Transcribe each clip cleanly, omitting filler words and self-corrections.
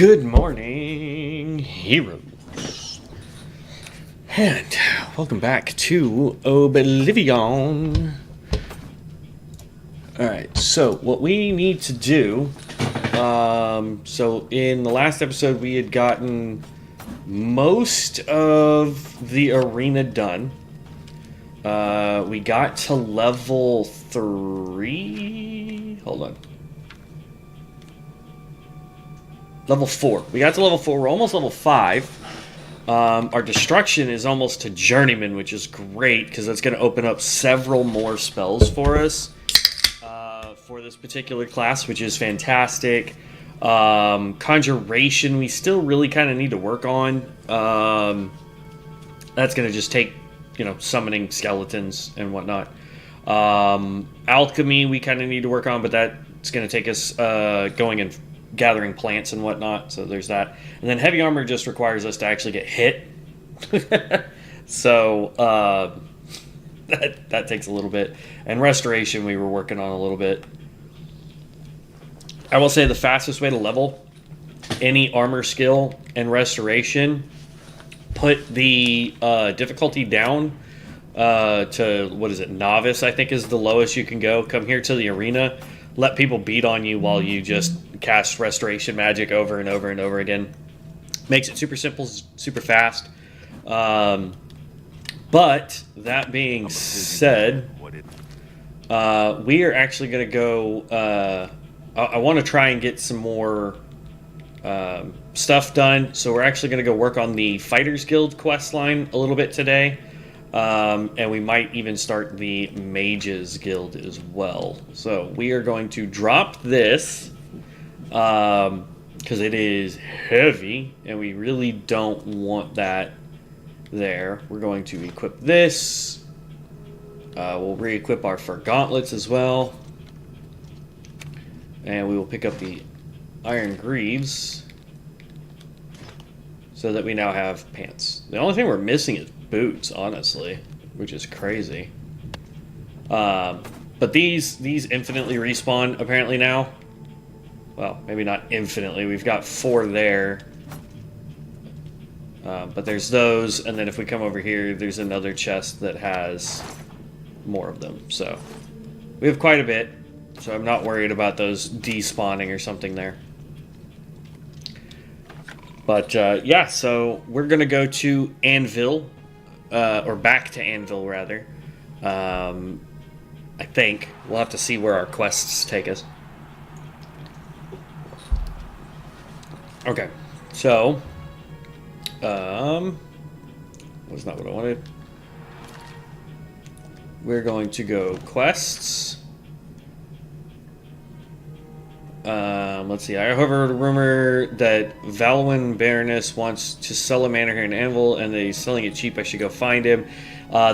Good morning, heroes, and welcome back to Oblivion. Alright, so what we need to do, so in the last episode we had gotten most of the arena done. We got to level 3, hold on. Level 4. We got to level 4. We're almost level 5. Our destruction is almost to journeyman, which is great because that's going to open up several more spells for us for this particular class, which is fantastic. Conjuration, we still really kind of need to work on. That's going to just take, summoning skeletons and whatnot. Alchemy, we kind of need to work on, but that's going to take us going and gathering plants and whatnot, so there's that. And then heavy armor just requires us to actually get hit. So that takes a little bit. And restoration we were working on a little bit. I will say the fastest way to level any armor skill and restoration, put the difficulty down to, what is it, novice I think is the lowest you can go. Come here to the arena, let people beat on you while you just cast restoration magic over and over and over again. Makes it super simple, super fast. But that being said, we are actually going to go... I want to try and get some more stuff done. So we're actually going to go work on the Fighters Guild quest line a little bit today. And we might even start the Mages Guild as well. So we are going to drop this because it is heavy and we really don't want that there. We're going to equip this. We'll re-equip our fur gauntlets as well. And we will pick up the iron greaves so that we now have pants. The only thing we're missing is boots, honestly, which is crazy. But these infinitely respawn apparently now. Well, maybe not infinitely. We've got 4 there. But there's those, and then if we come over here, there's another chest that has more of them. So we have quite a bit. So I'm not worried about those despawning or something there. But yeah, so we're gonna go to Anvil. Or back to Anvil, rather. I think. We'll have to see where our quests take us. Okay. So, was not what I wanted. We're going to go quests. Let's see. I have heard a rumor that Valwyn Baroness wants to sell a manor here in Anvil, and that he's selling it cheap. I should go find him.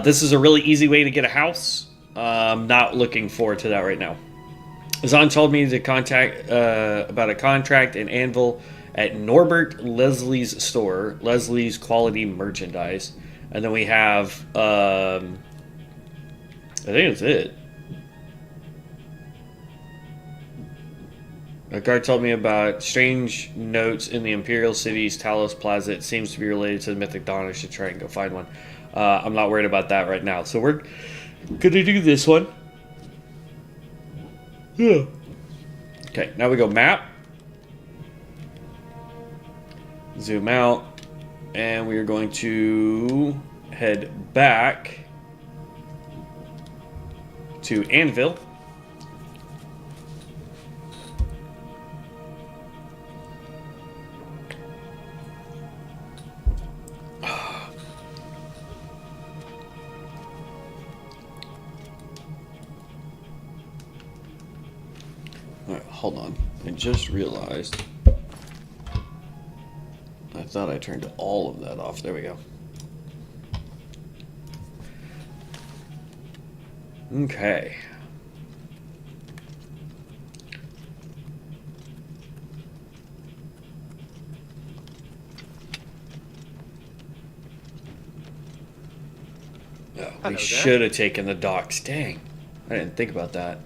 This is a really easy way to get a house. I'm not looking forward to that right now. Zahn told me to contact about a contract in Anvil at Norbert Leslie's store, Leslie's Quality Merchandise. And then we have, I think that's it. A guard told me about strange notes in the Imperial City's Talos Plaza. It seems to be related to the Mythic Dawn. I should try and go find one. I'm not worried about that right now. So we're going to do this one. Yeah. Okay, now we go map. Zoom out. And we are going to head back to Anvil. Alright, hold on. I just realized I thought I turned all of that off. There we go. Okay. Oh, we should have taken the docks. Dang. I didn't think about that.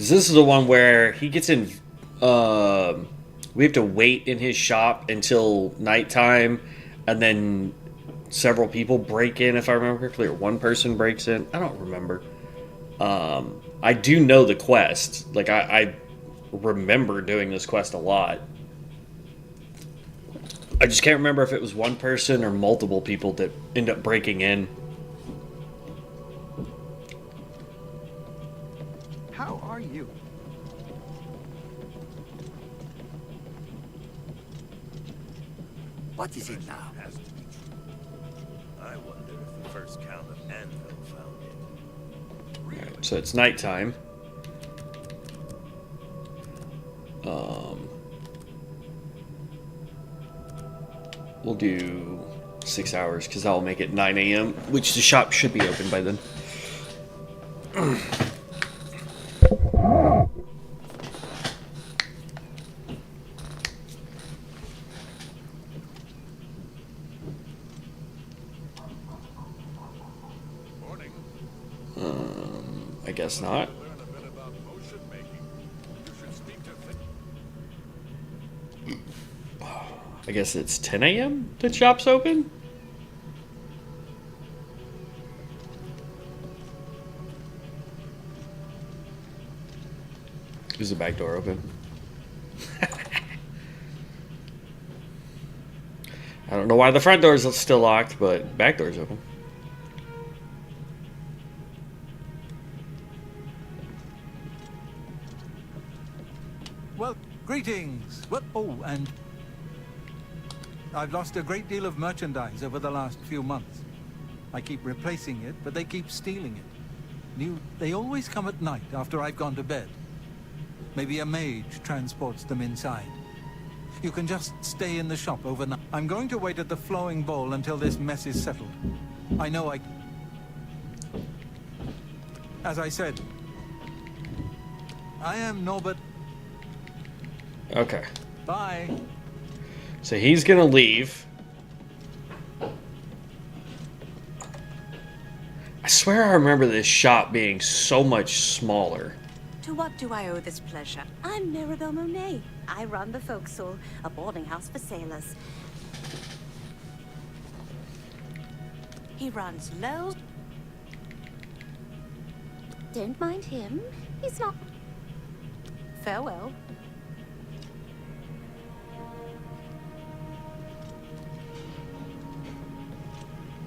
Because this is the one where he gets in... we have to wait in his shop until nighttime, and then several people break in, if I remember correctly, or one person breaks in. I don't remember. I do know the quest. Like, I remember doing this quest a lot. I just can't remember if it was one person or multiple people that end up breaking in. How are you? What is it now? Has to be true. I wonder if the first count of Anvil found it. Alright, so it's nighttime. We'll do 6 hours because that will make it 9 a.m., which the shop should be open by then. Morning. I guess not. Learn a bit about motion making. You should speak to I guess it's 10 a.m. the shop's open? Is the back door open? I don't know why the front door is still locked, but back door's open. Well, greetings. Well, oh, and I've lost a great deal of merchandise over the last few months. I keep replacing it, but they keep stealing it. They always come at night after I've gone to bed. Maybe a mage transports them inside. You can just stay in the shop overnight. I'm going to wait at the flowing bowl until this mess is settled. I know I... As I said, I am Norbert. Okay. Bye. So he's gonna leave. I swear I remember this shop being so much smaller. To what do I owe this pleasure? I'm Mirabelle Monet. I run the Forecastle, a boarding house for sailors. He runs low. Don't mind him. He's not... Farewell.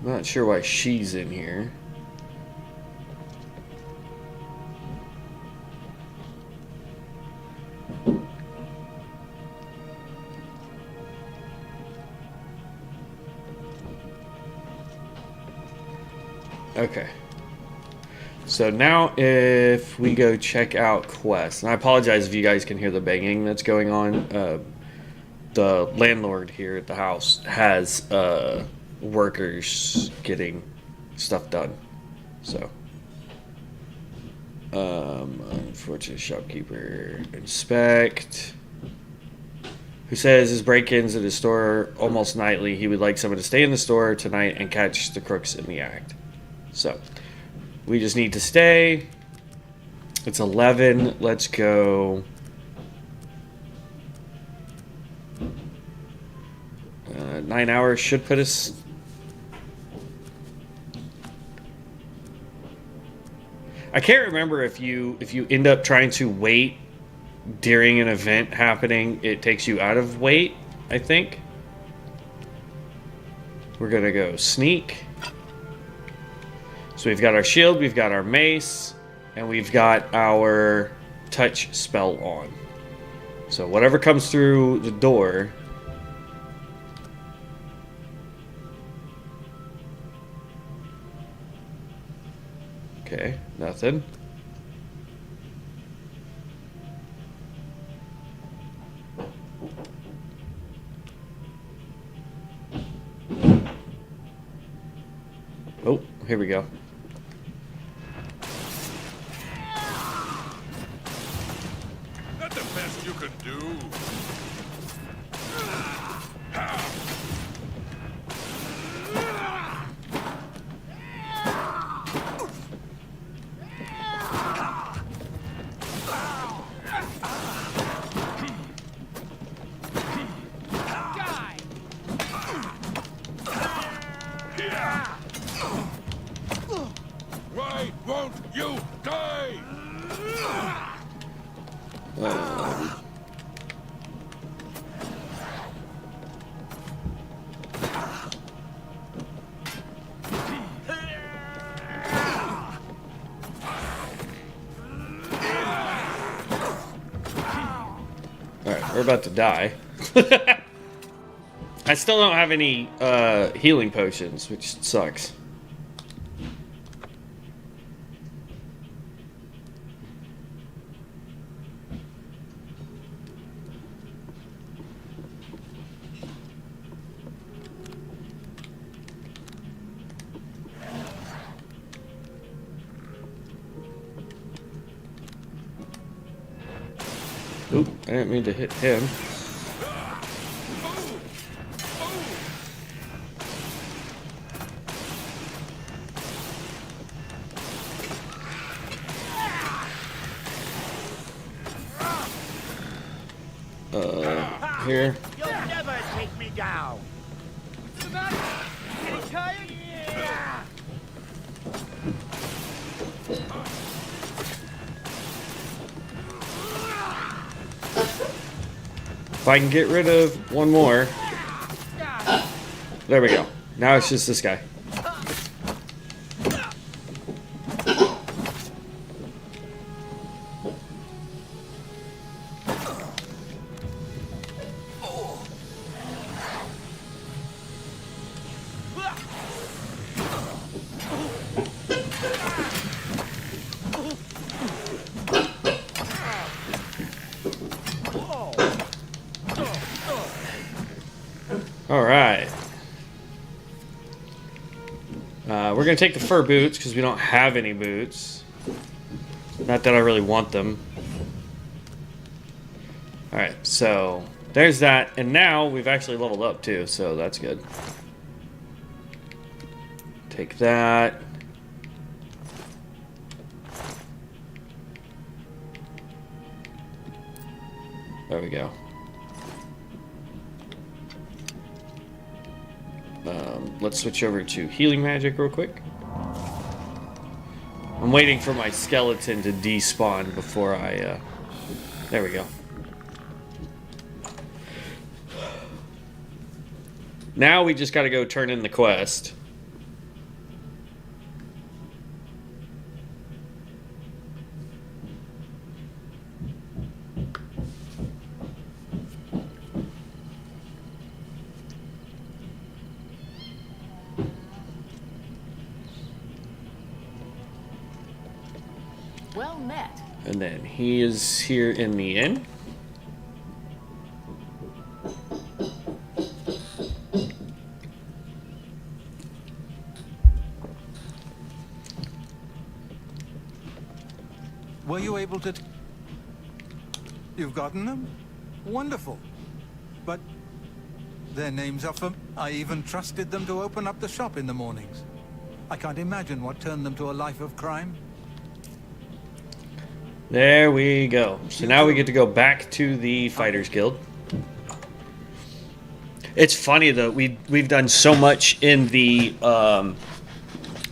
I'm not sure why she's in here. Okay. So now if we go check out quests, and I apologize if you guys can hear the banging that's going on. The landlord here at the house has workers getting stuff done. So unfortunate shopkeeper inspect, who says his break-ins at his store almost nightly. He would like someone to stay in the store tonight and catch the crooks in the act. So we just need to stay. It's 11. Let's go. 9 hours should put us... I can't remember if you end up trying to wait during an event happening, it takes you out of wait, I think. We're gonna go sneak. So we've got our shield, we've got our mace, and we've got our touch spell on. So whatever comes through the door... Okay, nothing. Oh, here we go. That's the best you could do. Alright, we're about to die. I still don't have any healing potions, which sucks. Oop, I didn't mean to hit him. Here. You'll never take me down. What's the matter? Getting tired? Yeah. If I can get rid of one more. There we go. Now it's just this guy. Alright. We're going to take the fur boots because we don't have any boots. Not that I really want them. Alright, so there's that. And now we've actually leveled up too, so that's good. Take that. There we go. Let's switch over to healing magic real quick. I'm waiting for my skeleton to despawn before I, there we go. Now we just gotta go turn in the quest. Well met. And then he is here in the inn. Were you able to... You've gotten them? Wonderful. But their names are from... I even trusted them to open up the shop in the mornings. I can't imagine what turned them to a life of crime. There we go. So now we get to go back to the Fighters Guild. It's funny though, we've done so much in the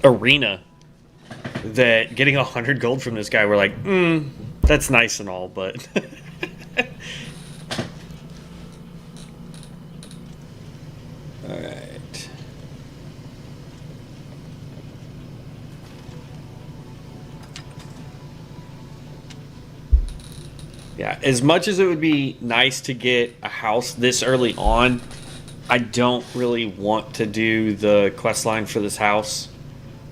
arena that getting 100 gold from this guy, we're like, that's nice and all, but all right. Yeah, as much as it would be nice to get a house this early on, I don't really want to do the quest line for this house.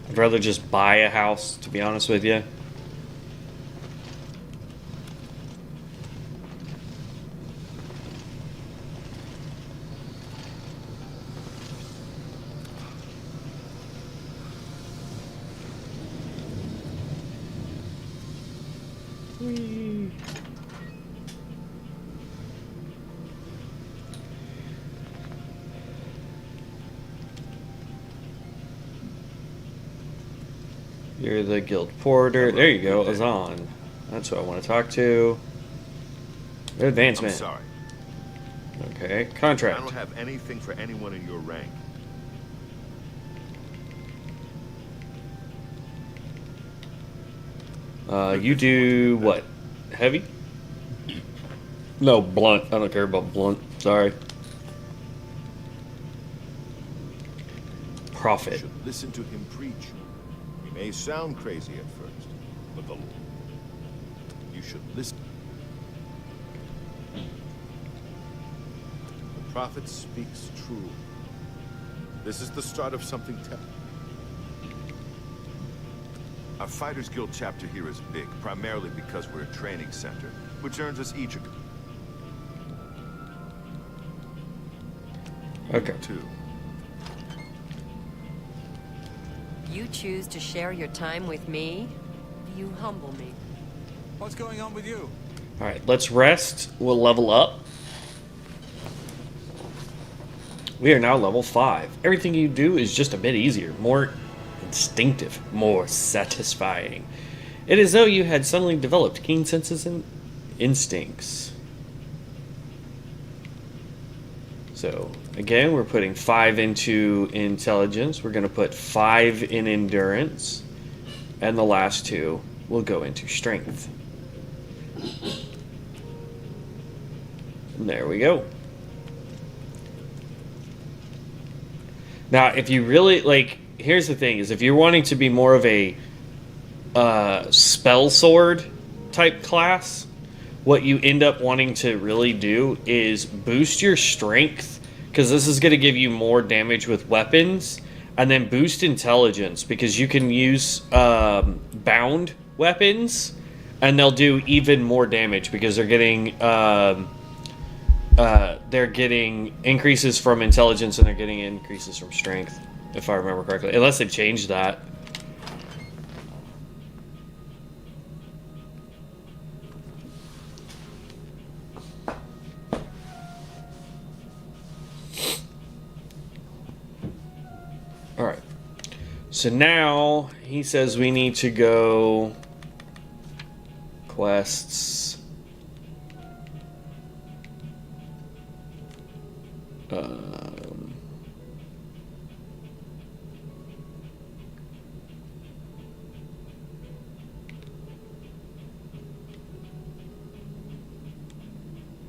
I'd rather just buy a house, to be honest with you. Whee. You're the guild porter. There you go, Azan. That's who I want to talk to. Advancement. I'm sorry. Okay, I contract. don't have anything for anyone in your rank. You do what? Heavy? No, blunt. I don't care about blunt. Sorry. You Profit. should listen to him preach. He may sound crazy at first, but you should listen. The prophet speaks true. This is the start of something Our Fighters Guild chapter here is big, primarily because we're a training center, which earns us each a... Okay. Two. You choose to share your time with me? You humble me. What's going on with you? All right, let's rest. We'll level up. We are now level 5. Everything you do is just a bit easier, more instinctive, more satisfying. It is as though you had suddenly developed keen senses and instincts. So, again, we're putting 5 into intelligence. We're going to put 5 in endurance. And the last 2 will go into strength. And there we go. Now, if you really, like, here's the thing, is if you're wanting to be more of a spell sword type class, what you end up wanting to really do is boost your strength, because this is going to give you more damage with weapons, and then boost intelligence, because you can use bound weapons, and they'll do even more damage, because they're getting increases from intelligence, and they're getting increases from strength, if I remember correctly, unless they've changed that. Alright, so now he says we need to go quests.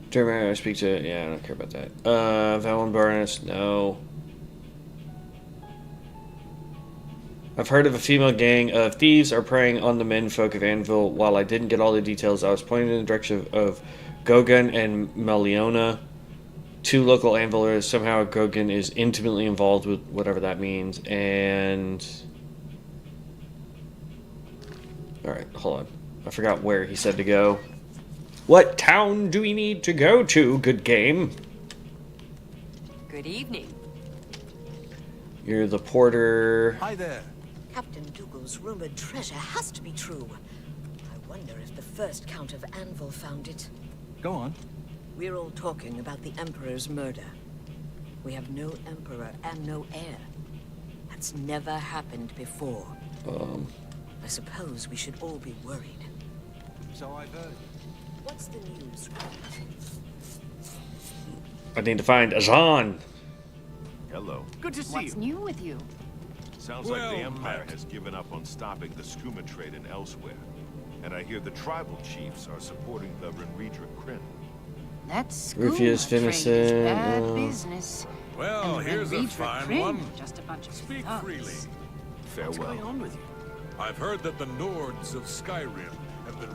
German, I speak to, yeah, I don't care about that. Valen Barnes, no. I've heard of a female gang of thieves are preying on the menfolk of Anvil. While I didn't get all the details, I was pointed in the direction of Gogan and Meliona, 2 local Anvilers. Somehow Gogan is intimately involved with whatever that means, and... Alright, hold on. I forgot where he said to go. What town do we need to go to, good game? Good evening. You're the porter. Hi there. Captain Dougal's rumored treasure has to be true. I wonder if the first Count of Anvil found it. Go on. We're all talking about the Emperor's murder. We have no Emperor and no heir. That's never happened before. I suppose we should all be worried. So I've heard. What's the news? I need to find Azan. Hello. Good to see What's you. new with you? Sounds like the Well Empire met. has given up on stopping the skooma trade and elsewhere. And I hear the tribal chiefs are supporting the Renredra Kryn. That's Rufus Finison, bad business. Well, And the here's a Renredra fine Kryn, one. Just a bunch of Speak thugs. freely. Farewell. What's going on with you? I've heard that the Nords of Skyrim have been...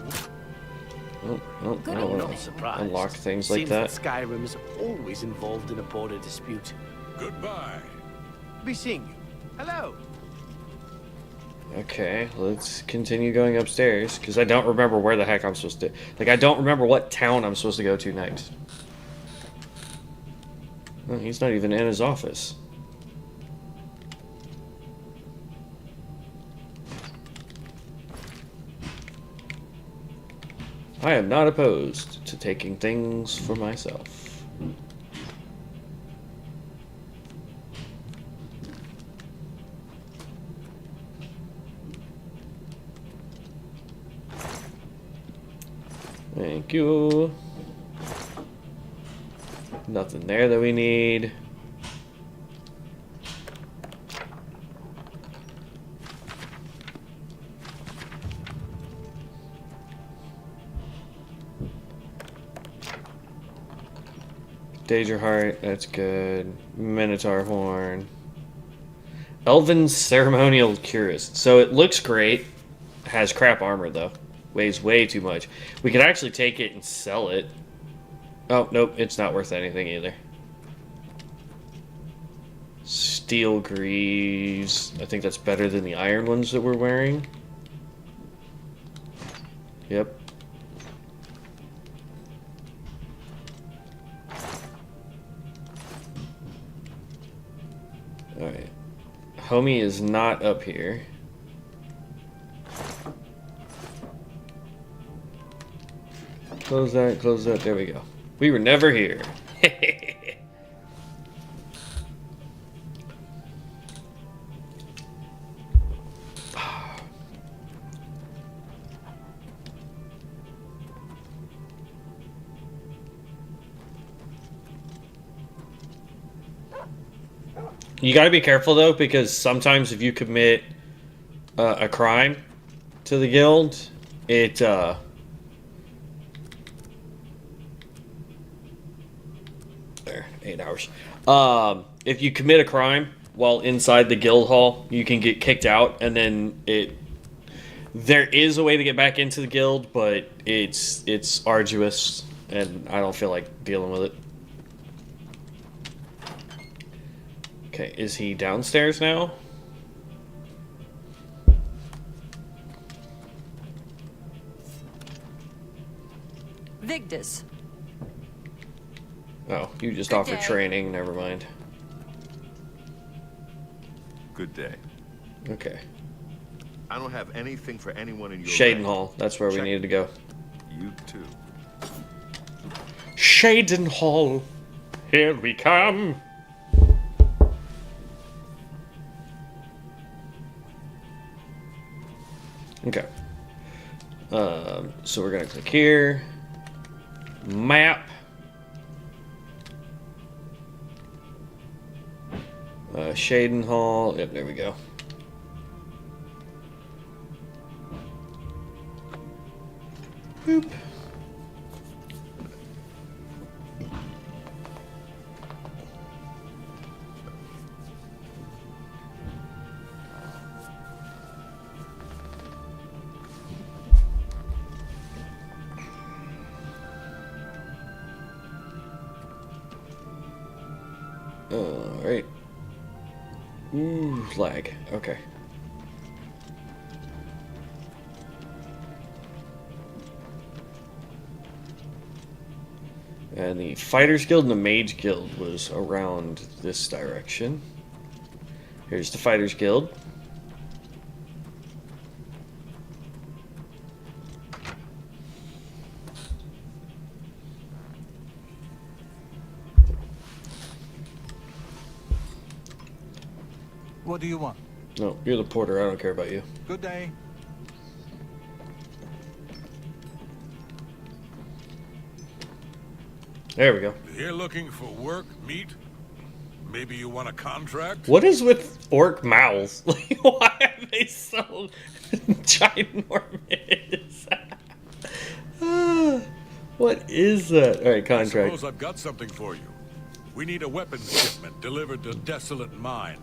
Oh, I Good don't want evening. to Surprised. unlock things like Seems that. Skyrim is always involved in a border dispute. Goodbye. Be seeing you. Hello. Okay, let's continue going upstairs, because I don't remember where the heck I'm supposed to... Like, I don't remember what town I'm supposed to go to next. Oh, he's not even in his office. I am not opposed to taking things for myself. Thank you. Nothing there that we need. Daedric Heart, that's good. Minotaur Horn. Elven Ceremonial Cuirass. So it looks great. Has crap armor, though. Weighs way too much. We could actually take it and sell it. Oh, nope. It's not worth anything either. Steel Greaves. I think that's better than the iron ones that we're wearing. Yep. Alright. Homie is not up here. Close that, close that. There we go. We were never here. You gotta be careful though, because sometimes if you commit a crime to the guild, it there, 8 hours. If you commit a crime while inside the guild hall, you can get kicked out, and then there is a way to get back into the guild, but it's arduous, and I don't feel like dealing with it. Okay, is he downstairs now? Vigdis. Oh, you just Good offered day. training. Never mind. Good day. Okay. I don't have anything for anyone in your Shaden rank. Hall. That's where we Check. needed to go. You too. Shaden Hall. Here we come. Okay. So we're gonna click here. Map. Shaden Hall. Yep, there we go. Boop. Alright. Ooh, lag. Okay. And the Fighters Guild and the Mage Guild was around this direction. Here's the Fighters Guild. What do you want? No, you're the porter. I don't care about you. Good day. There we go. Here looking for work, meet? Maybe you want a contract? What is with orc mouths? Like, why are they so ginormous? What is that? All right, I contract. suppose I've got something for you. We need a weapons shipment delivered to Desolate Mine.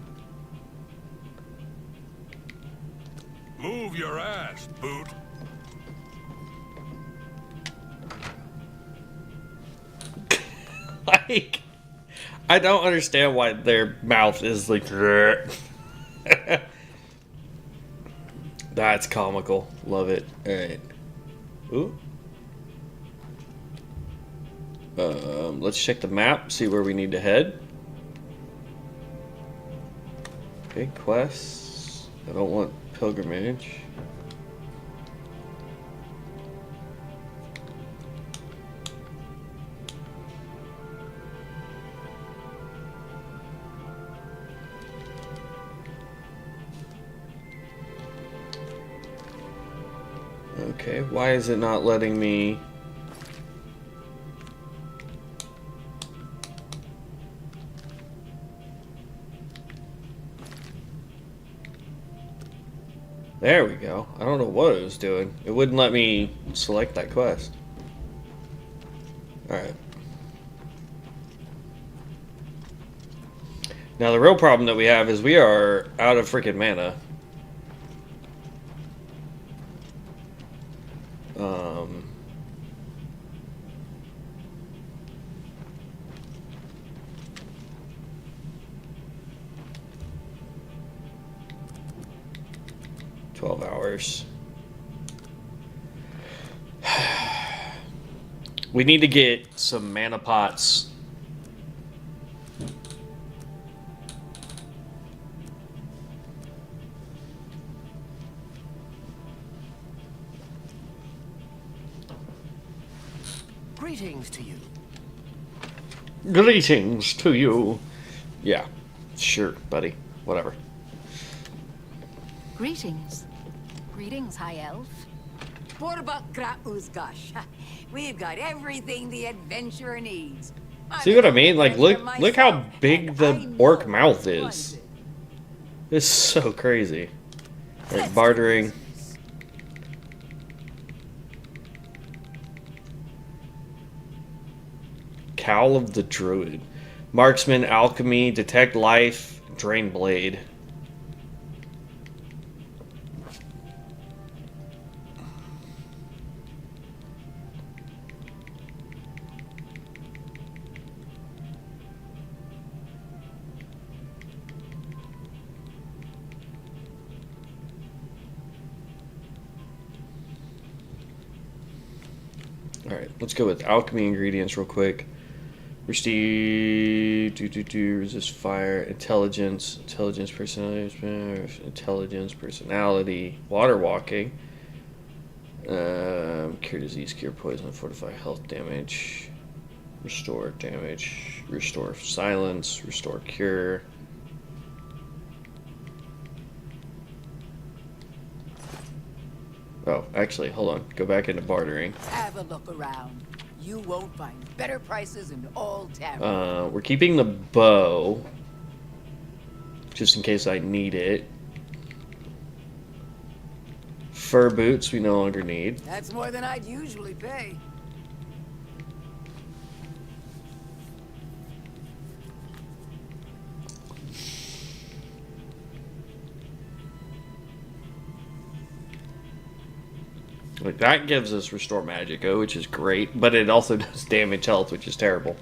Move your ass, boot. Like, I don't understand why their mouth is like. That's comical. Love it. All right. Ooh. Let's check the map. See where we need to head. Okay, quests. I don't want pilgrimage. Okay, why is it not letting me? There we go. I don't know what it was doing. It wouldn't let me select that quest. Alright. Now the real problem that we have is we are out of freaking mana. 12 hours. We need to get some mana pots. Greetings to you. Greetings to you. Yeah, sure, buddy. Whatever. Greetings. Greetings, High Elf. We've got everything the adventurer needs. See what I mean? Like, look how big the orc mouth is. It's so crazy. Like, bartering. Cowl of the Druid. Marksman, Alchemy, Detect Life, Drain Blade. Alright, let's go with alchemy ingredients real quick. Resist fire, intelligence, personality, water walking, cure disease, cure poison, fortify health damage, restore damage, restore silence, restore cure. Oh, actually, hold on. Go back into bartering. Have a look around. You won't find better prices in all town. We're keeping the bow, just in case I need it. Fur boots we no longer need. That's more than I'd usually pay. Like, that gives us Restore Magica, which is great, but it also does damage health, which is terrible.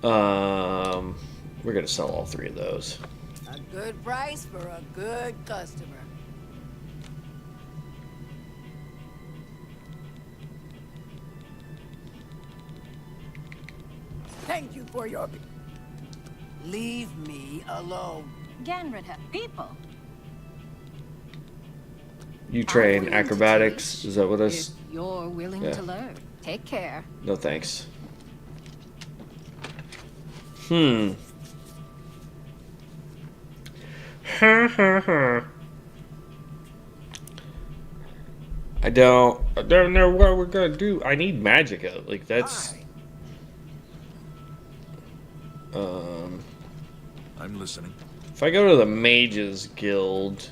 We're gonna sell all three of those. A good price for a good customer. Thank you for your... Leave me alone. Ganrita, people. You train acrobatics? Is that what If us? you're willing Yeah. to learn. Take care. No thanks. I don't know what we're gonna do. I need Magica. Like, that's I'm listening. if I go to the Mages Guild,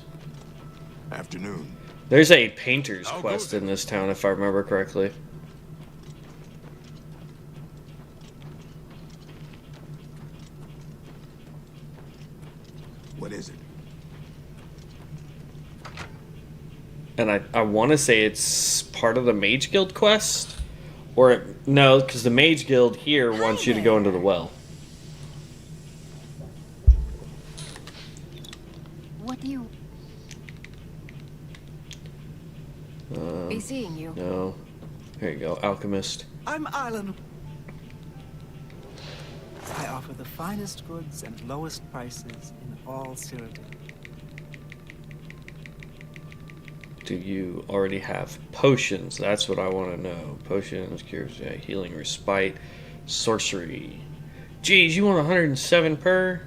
Afternoon. there's a painter's I'll go quest then. in this town, if I remember correctly. What is it? And I want to say it's part of the Mage Guild quest, or no, because the Mage Guild here wants you to go into the well. What do you... Be seeing you. No, here you go, Alchemist. I'm Alan. I offer the finest goods and lowest prices in all Cyrodiil. Do you already have potions? That's what I want to know. Potions, cures, yeah, healing, respite, sorcery. Geez, you want 107 per?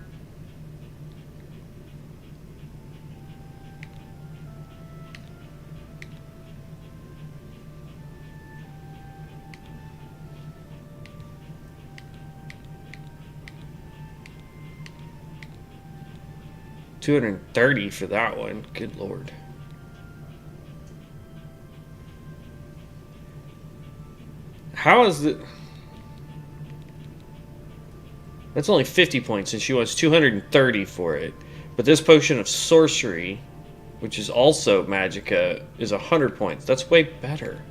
$230 for that one. Good lord. How is it? That's only 50 points, and she wants 230 for it. But this potion of sorcery, which is also magicka, is 100 points. That's way better.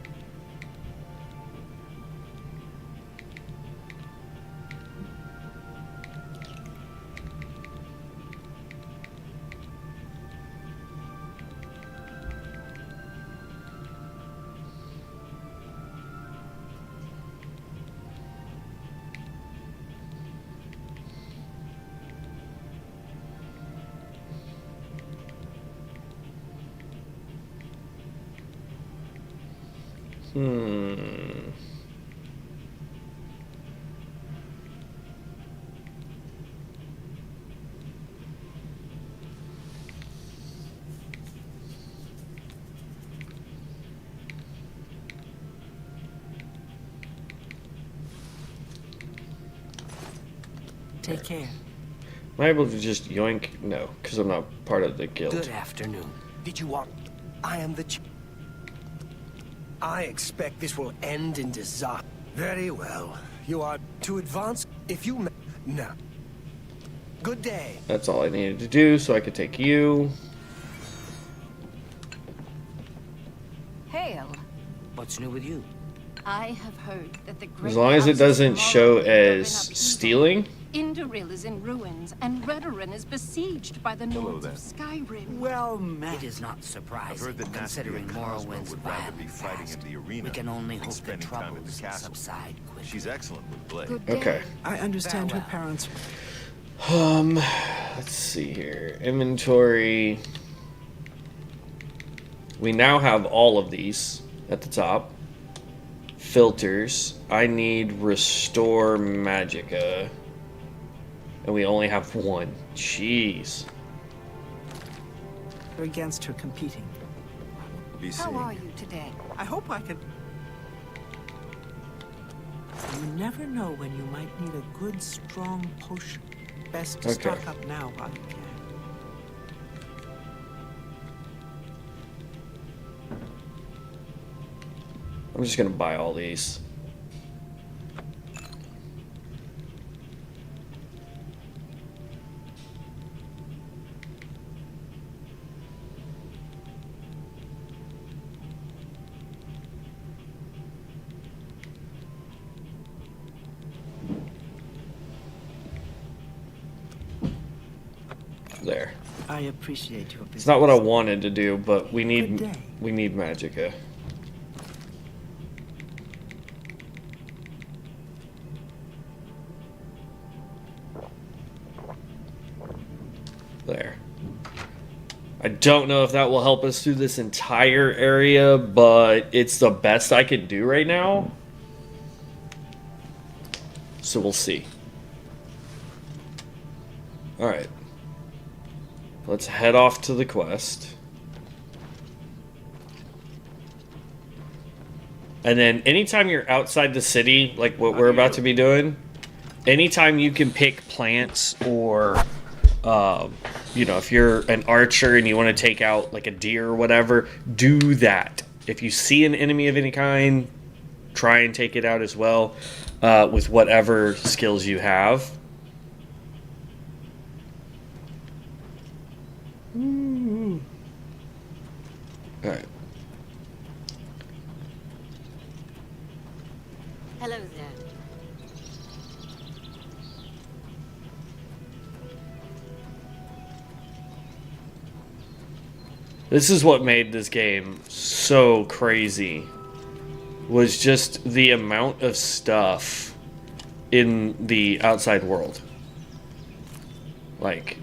Take care. Am I able to just yoink? No, because I'm not part of the guild. Good afternoon. Did you want... I am the... I expect this will end in disaster. Very well. You are to advance if you... No. Good day. That's all I needed to do, so I could take you. Hail. What's new with you? I have heard that the great As long as it house doesn't of show Morrowind as have been upheaval. stealing. Indoril is in ruins, and Redoran is besieged by the Lords of Skyrim. Well met. It is not surprising, I've heard that considering Morrowind's would rather be violent fighting past. in the arena We can only than hope that spending time at troubles the castle. subside quickly. She's excellent with Blade. Good day. Okay. I understand her Farewell. parents. Let's see here. Inventory. We now have all of these at the top. Filters. I need restore magicka. And we only have one. Jeez. They're against her competing. Be How seeing are you. you today? I hope I can. You never know when you might need a good, strong potion. Best to Okay. stock up now while you can. I'm just gonna buy all these. There. I appreciate your business. It's not what I wanted to do, but we Good need day. magicka. There. I don't know if that will help us through this entire area, but it's the best I could do right now. So we'll see. Alright. Let's head off to the quest. And then anytime you're outside the city, like what we're about to be doing, anytime you can pick plants or, you know, if you're an archer and you want to take out like a deer or whatever, do that. If you see an enemy of any kind, try and take it out as well with whatever skills you have. Alright. Hello there. This is what made this game so crazy. Was just the amount of stuff in the outside world. Like,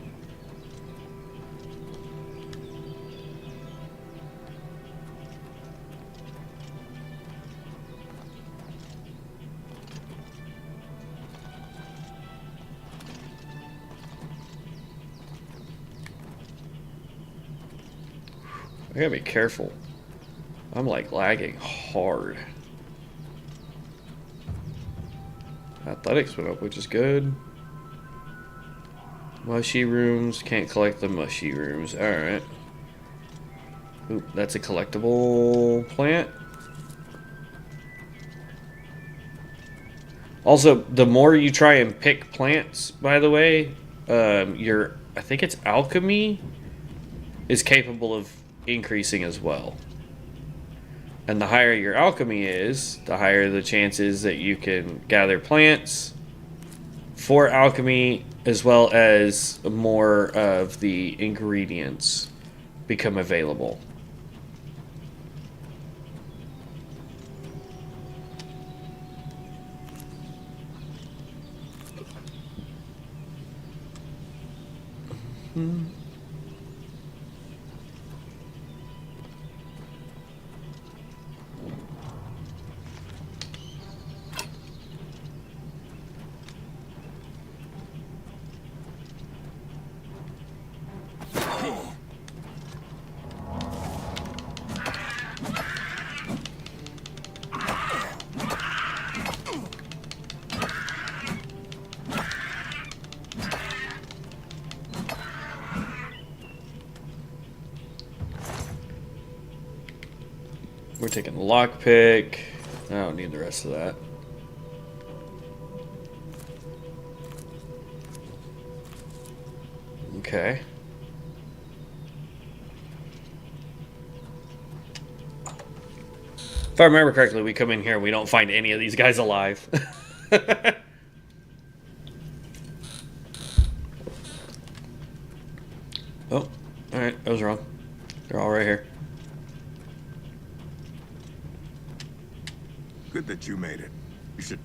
I gotta be careful. I'm like lagging hard. Athletics went up, which is good. Mushy rooms. Can't collect the mushy rooms. Alright. Oop, that's a collectible plant. Also, the more you try and pick plants, by the way, I think it's alchemy is capable of increasing as well. And the higher your alchemy is, the higher the chances that you can gather plants for alchemy, as well as more of the ingredients become available. We're taking the lockpick. I don't need the rest of that. Okay. If I remember correctly, we come in here and we don't find any of these guys alive. Oh, alright, I was wrong. They're all right here. Good that you made it. You should...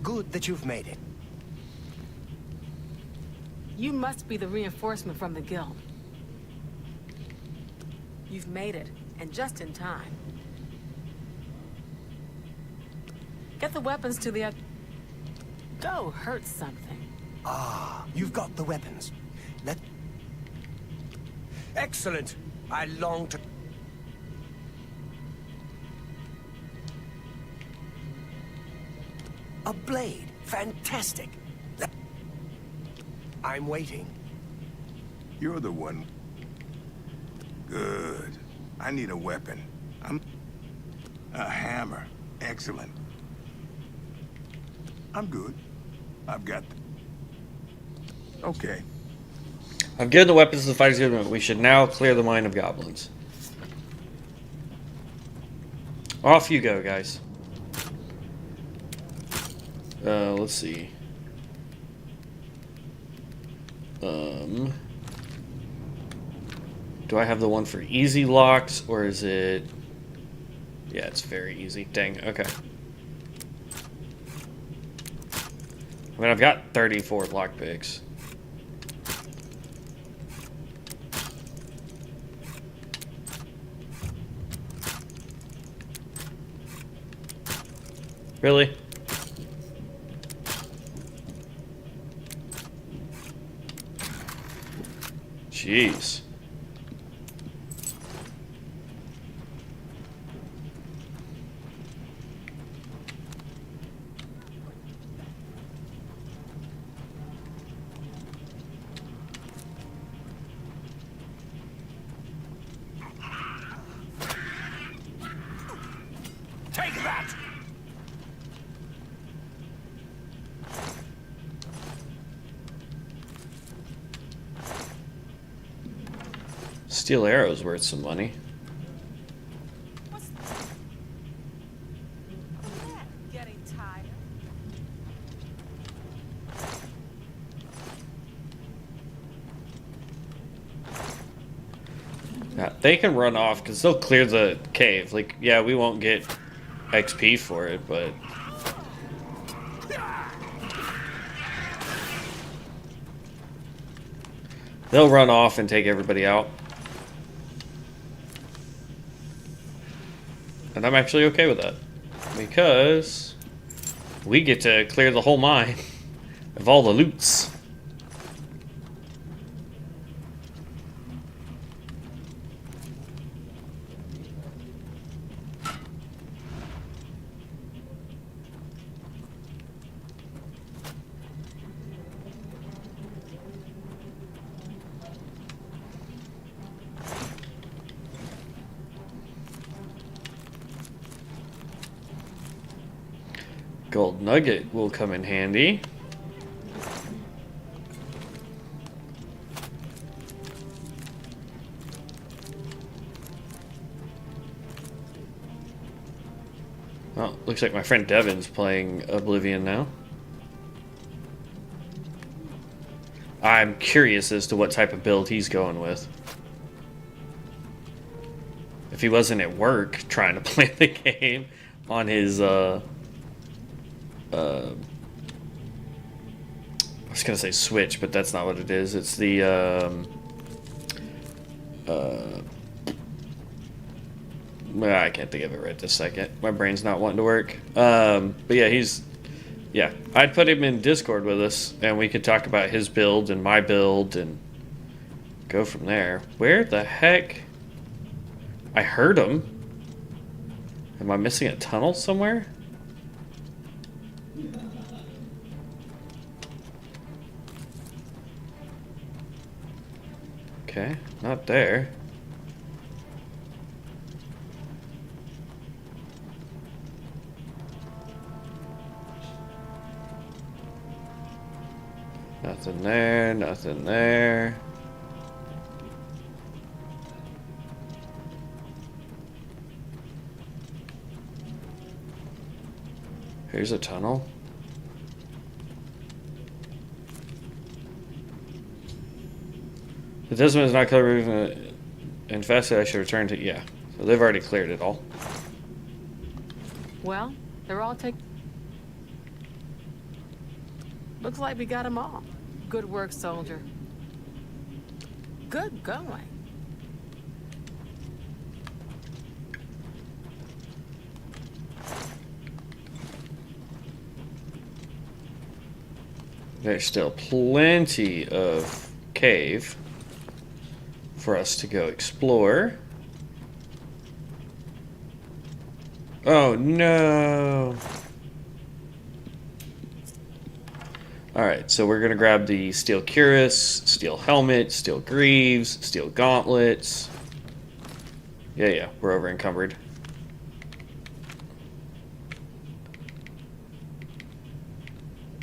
Good that you've made it. You must be the reinforcement from the guild. You've made it, and just in time. Get the weapons to the... Go hurt something. Ah, you've got the weapons. Excellent. I long to... A blade. Fantastic. I'm waiting. You're the one. Good. I need a weapon. A hammer. Excellent. I'm good. I've got... Okay. I've given the weapons to the fighters. We should now clear the mine of goblins. Off you go, guys. Let's see. Do I have the one for easy locks, or is it... Yeah, it's very easy. Dang, okay. I mean, I've got 34 lockpicks. Really? Jeez. Take that! Steel arrow's worth some money. Getting tired. Yeah, they can run off because they'll clear the cave. Like, yeah, we won't get XP for it, but... they'll run off and take everybody out. And I'm actually okay with that. Because we get to clear the whole mine of all the loots. Gold nugget will come in handy. Well, looks like my friend Devin's playing Oblivion now. I'm curious as to what type of build he's going with. If he wasn't at work trying to play the game on his, I was gonna say Switch, but that's not what it is. It's the, I can't think of it right this second. My brain's not wanting to work. But yeah, I'd put him in Discord with us, and we could talk about his build and my build, and go from there. Where the heck? I heard him. Am I missing a tunnel somewhere? Okay, not there. Nothing there, nothing there. Here's a tunnel. The Desmond is not covered infested. I should return to. Yeah. So they've already cleared it all. Well, they're all taken. Looks like we got them all. Good work, soldier. Good going. There's still plenty of cave for us to go explore. Oh no! Alright, so we're gonna grab the steel cuirass, steel helmet, steel greaves, steel gauntlets. Yeah, we're over encumbered.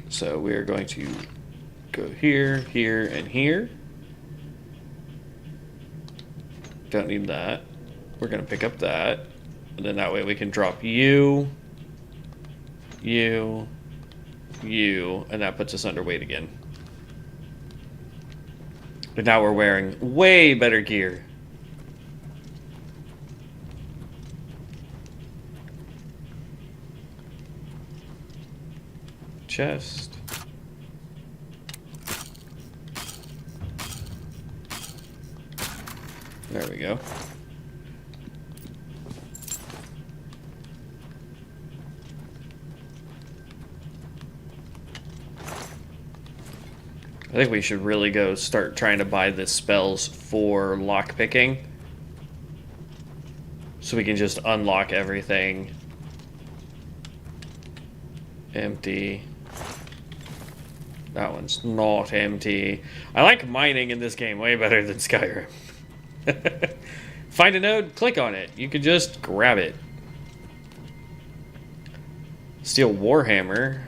So we're going to go here, here, and here. Don't need that. We're gonna pick up that. And then that way we can drop you, you, and that puts us underweight again. But now we're wearing way better gear. Chest. There we go. I think we should really go start trying to buy the spells for lockpicking. So we can just unlock everything. Empty. That one's not empty. I like mining in this game way better than Skyrim. Find a node, click on it. You can just grab it. Steel Warhammer.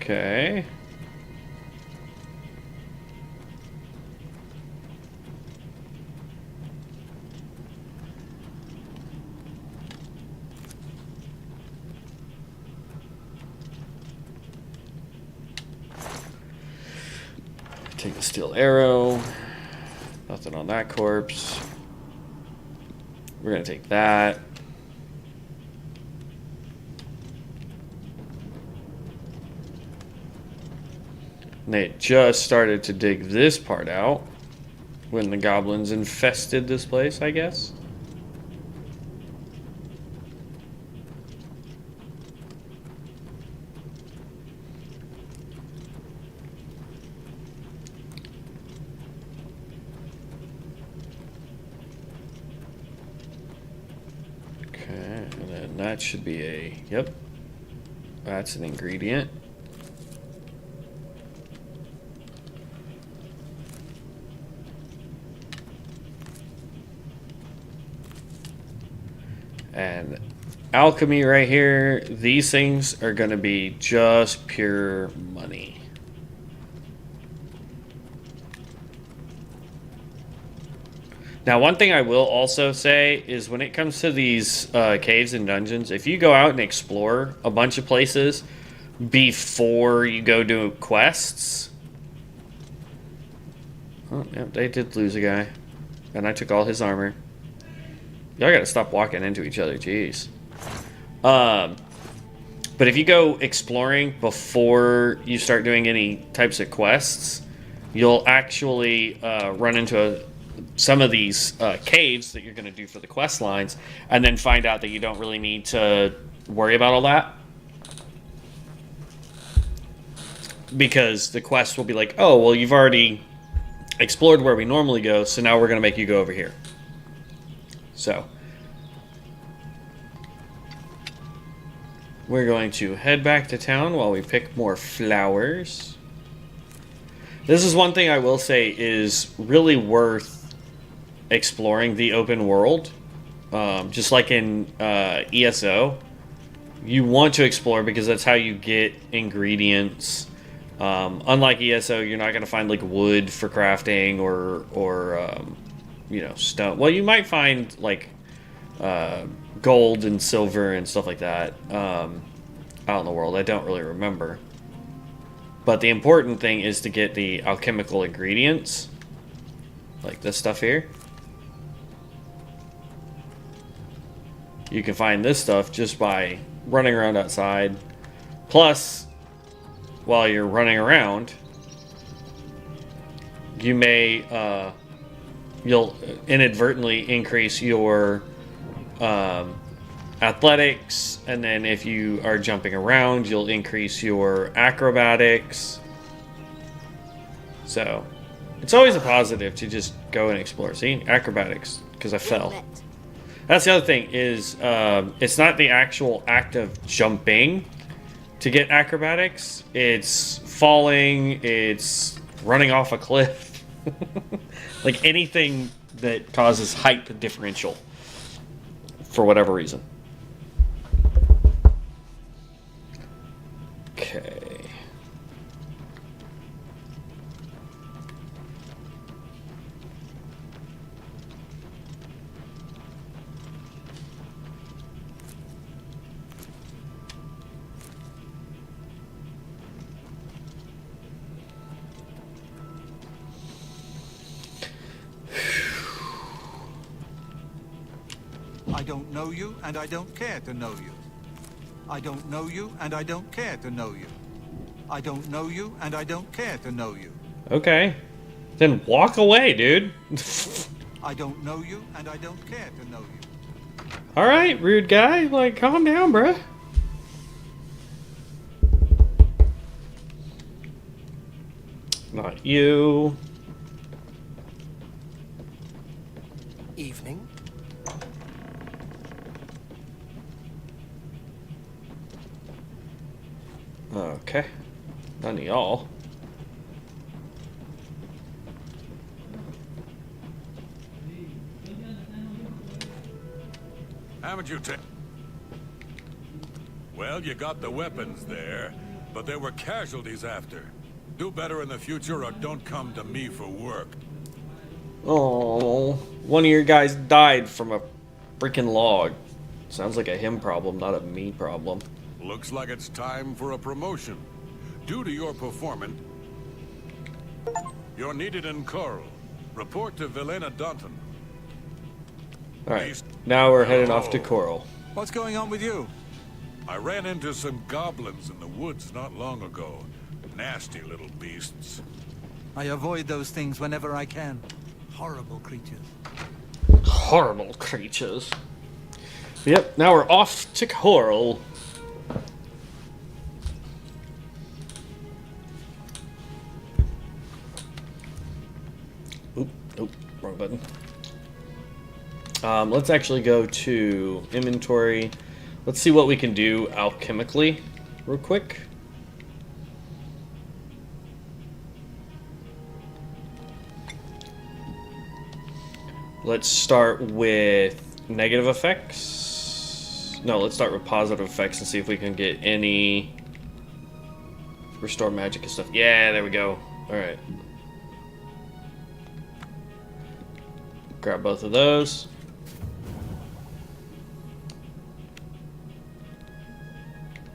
Okay. Take the steel arrow. Nothing on that corpse. We're gonna take that. And they just started to dig this part out when the goblins infested this place, I guess. Okay, and then that should be a, yep, that's an ingredient. And alchemy right here, these things are going to be just pure money. Now, one thing I will also say is when it comes to these caves and dungeons, if you go out and explore a bunch of places before you go do quests... Oh, yeah, they did lose a guy. And I took all his armor. Y'all gotta stop walking into each other, jeez. But if you go exploring before you start doing any types of quests, you'll actually run into some of these caves that you're gonna do for the quest lines, and then find out that you don't really need to worry about all that. Because the quest will be like, oh, well, you've already explored where we normally go, so now we're going to make you go over here. So, we're going to head back to town while we pick more flowers. This is one thing I will say is really worth exploring the open world. Just like in ESO, you want to explore because that's how you get ingredients. Unlike ESO, you're not going to find like wood for crafting or you know, stone. Well, you might find like gold and silver and stuff like that out in the world. I don't really remember. But the important thing is to get the alchemical ingredients, like this stuff here. You can find this stuff just by running around outside. Plus, while you're running around, you may you'll inadvertently increase your athletics, and then if you are jumping around, you'll increase your acrobatics. So it's always a positive to just go and explore. See, acrobatics, because I fell. That's the other thing is it's not the actual act of jumping to get acrobatics. It's falling, it's running off a cliff. Like anything that causes height differential for whatever reason. Okay. I don't know you, and I don't care to know you. I don't know you, and I don't care to know you. I don't know you, and I don't care to know you. Okay. Then walk away, dude. I don't know you, and I don't care to know you. Alright, rude guy. Like, calm down, bruh. Not you. Evening. Okay. None of y'all. Haven't you Well, you got the weapons there, but there were casualties after. Do better in the future or don't come to me for work. Oh, one of your guys died from a freaking log. Sounds like a him problem, not a me problem. Looks like it's time for a promotion. Due to your performance, you're needed in Coral. Report to Velena Dunton. Alright, now we're heading off to Coral. What's going on with you? I ran into some goblins in the woods not long ago. Nasty little beasts. I avoid those things whenever I can. Horrible creatures. Horrible creatures. Yep, now we're off to Coral. Oop, wrong button. Let's actually go to inventory. Let's see what we can do alchemically real quick. Let's start with negative effects. No, let's start with positive effects and see if we can get any restore magic and stuff. Yeah, there we go. Alright. Grab both of those.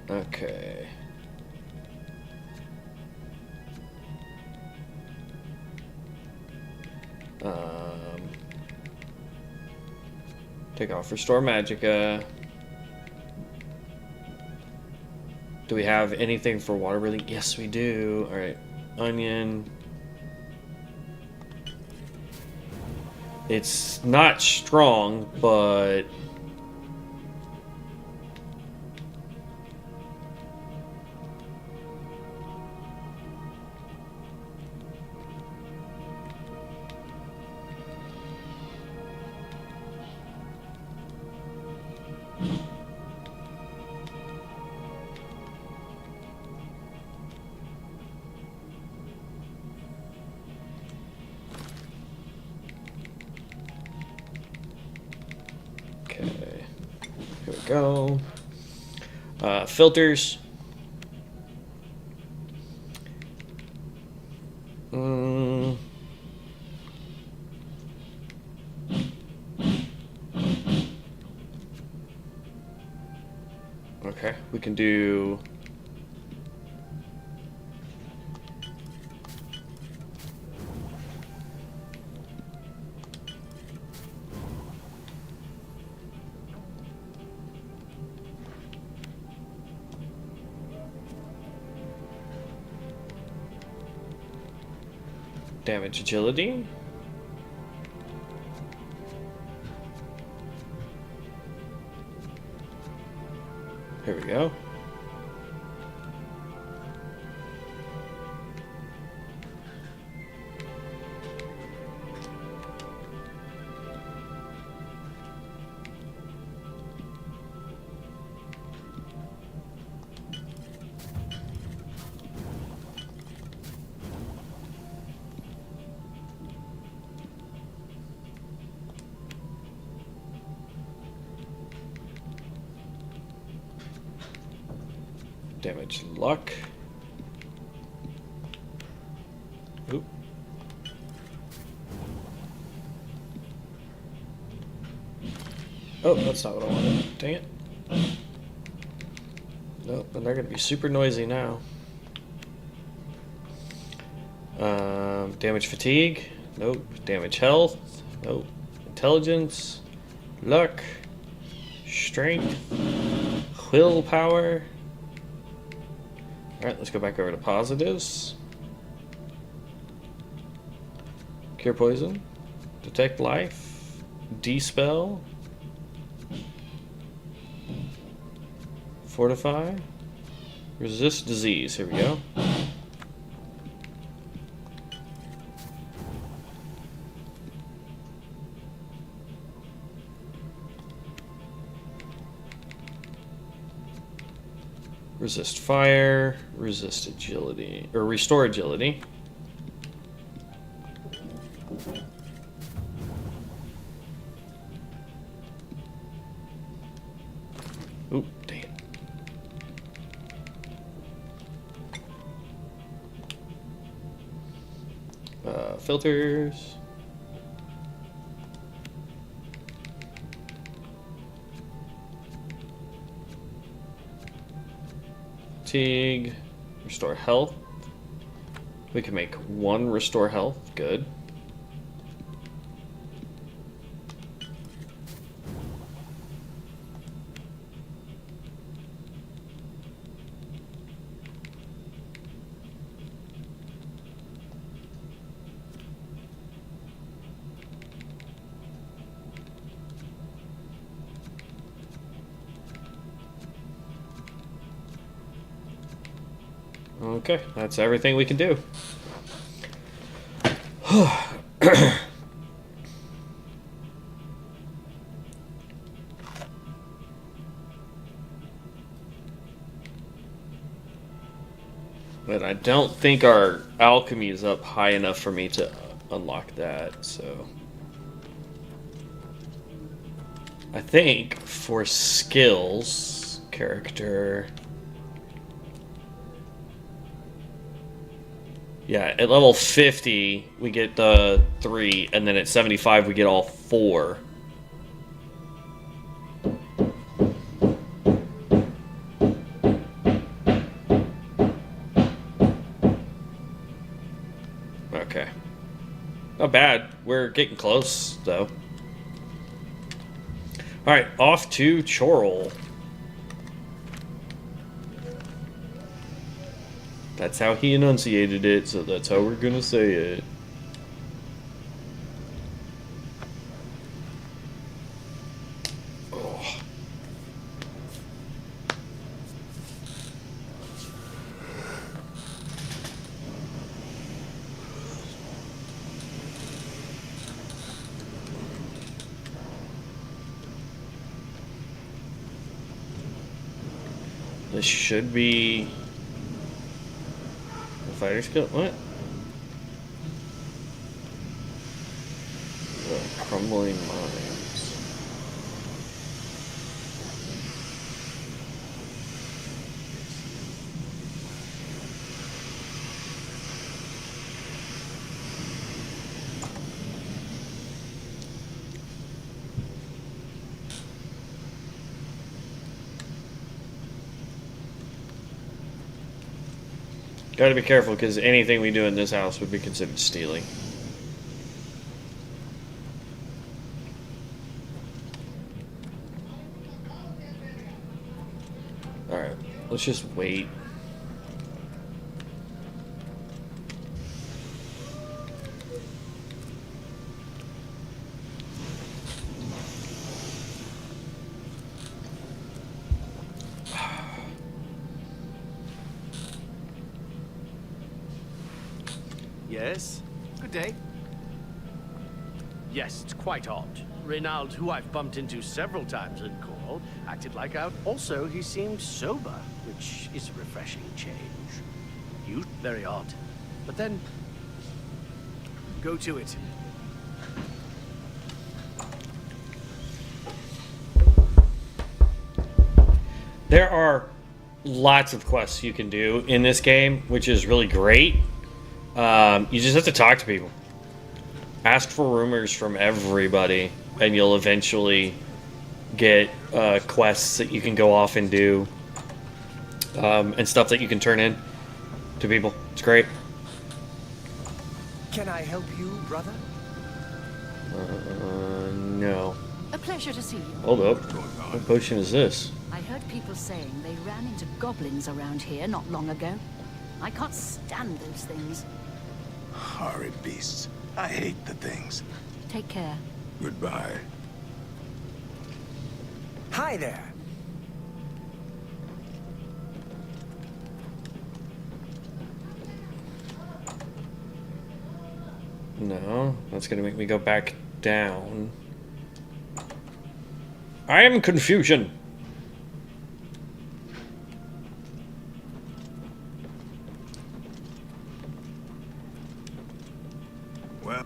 Okay. Take off Restore Magicka. Do we have anything for water breathing? Yes, we do. Alright. Onion. It's not strong, but... Okay, here we go. Filters. Okay, we can do... damage agility. Here we go. Damage luck. Oop. Oh, that's not what I wanted. Dang it. Nope, and they're gonna be super noisy now. Damage fatigue. Nope. Damage health. Nope. Intelligence. Luck. Strength. Willpower. Alright, let's go back over to positives. Cure poison. Detect life. Dispel. Fortify. Resist disease. Here we go. Resist fire, resist agility, or restore agility. Oop, dang it. Filters. Fatigue, restore health. We can make one restore health, good. Okay, that's everything we can do. But I don't think our alchemy is up high enough for me to unlock that, so... I think for skills, character. Yeah, at level 50 we get the 3, and then at 75 we get all 4. Okay. Not bad. We're getting close, though. Alright, off to Chorrol. That's how he enunciated it, so that's how we're gonna say it. Oh. This should be the fighter skill. What? The crumbling mines. Gotta be careful, because anything we do in this house would be considered stealing. Alright, let's just wait. Yes? Good day. Yes, it's quite odd. Reynald, who I've bumped into several times in Cornwall, acted like out. Also, he seemed sober, which is a refreshing change. You, very odd. But then, go to it. There are lots of quests you can do in this game, which is really great. You just have to talk to people. Ask for rumors from everybody, and you'll eventually get quests that you can go off and do, and stuff that you can turn in to people. It's great. Can I help you, brother? No. A pleasure to see you. Hold up. What potion is this? I heard people saying they ran into goblins around here not long ago. I can't stand those things. Horrid beasts. I hate the things. Take care. Goodbye. Hi there. No, that's gonna make me go back down. I am confusion. Well,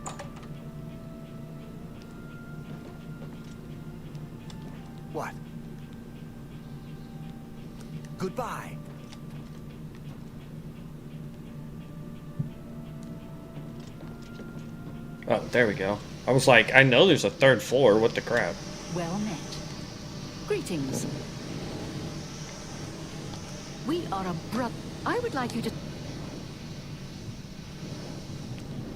what? Goodbye. Oh, there we go. I was like, I know there's a third floor. What the crap? Well met. Greetings. We are a brother. I would like you to...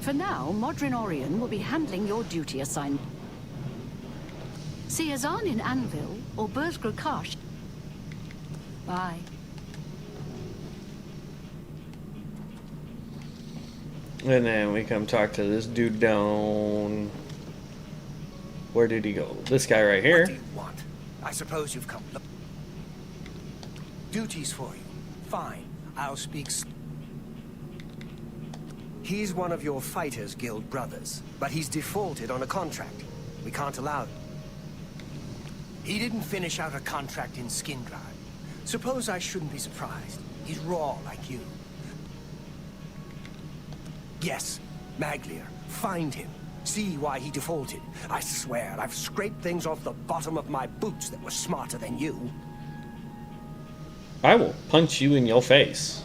For now, Modrin Orion will be handling your duty assignment. Siazan in Anvil or Burzgro Karsh. Bye. And then we come talk to this dude down... Where did he go? This guy right here. What do you want? I suppose you've come. Duties for you. Fine. I'll speak. He's one of your Fighters Guild brothers, but he's defaulted on a contract. We can't allow it. He didn't finish out a contract in Skindrive. Suppose I shouldn't be surprised. He's raw like you. Yes, Maglier. Find him. See why he defaulted. I swear, I've scraped things off the bottom of my boots that were smarter than you. I will punch you in your face.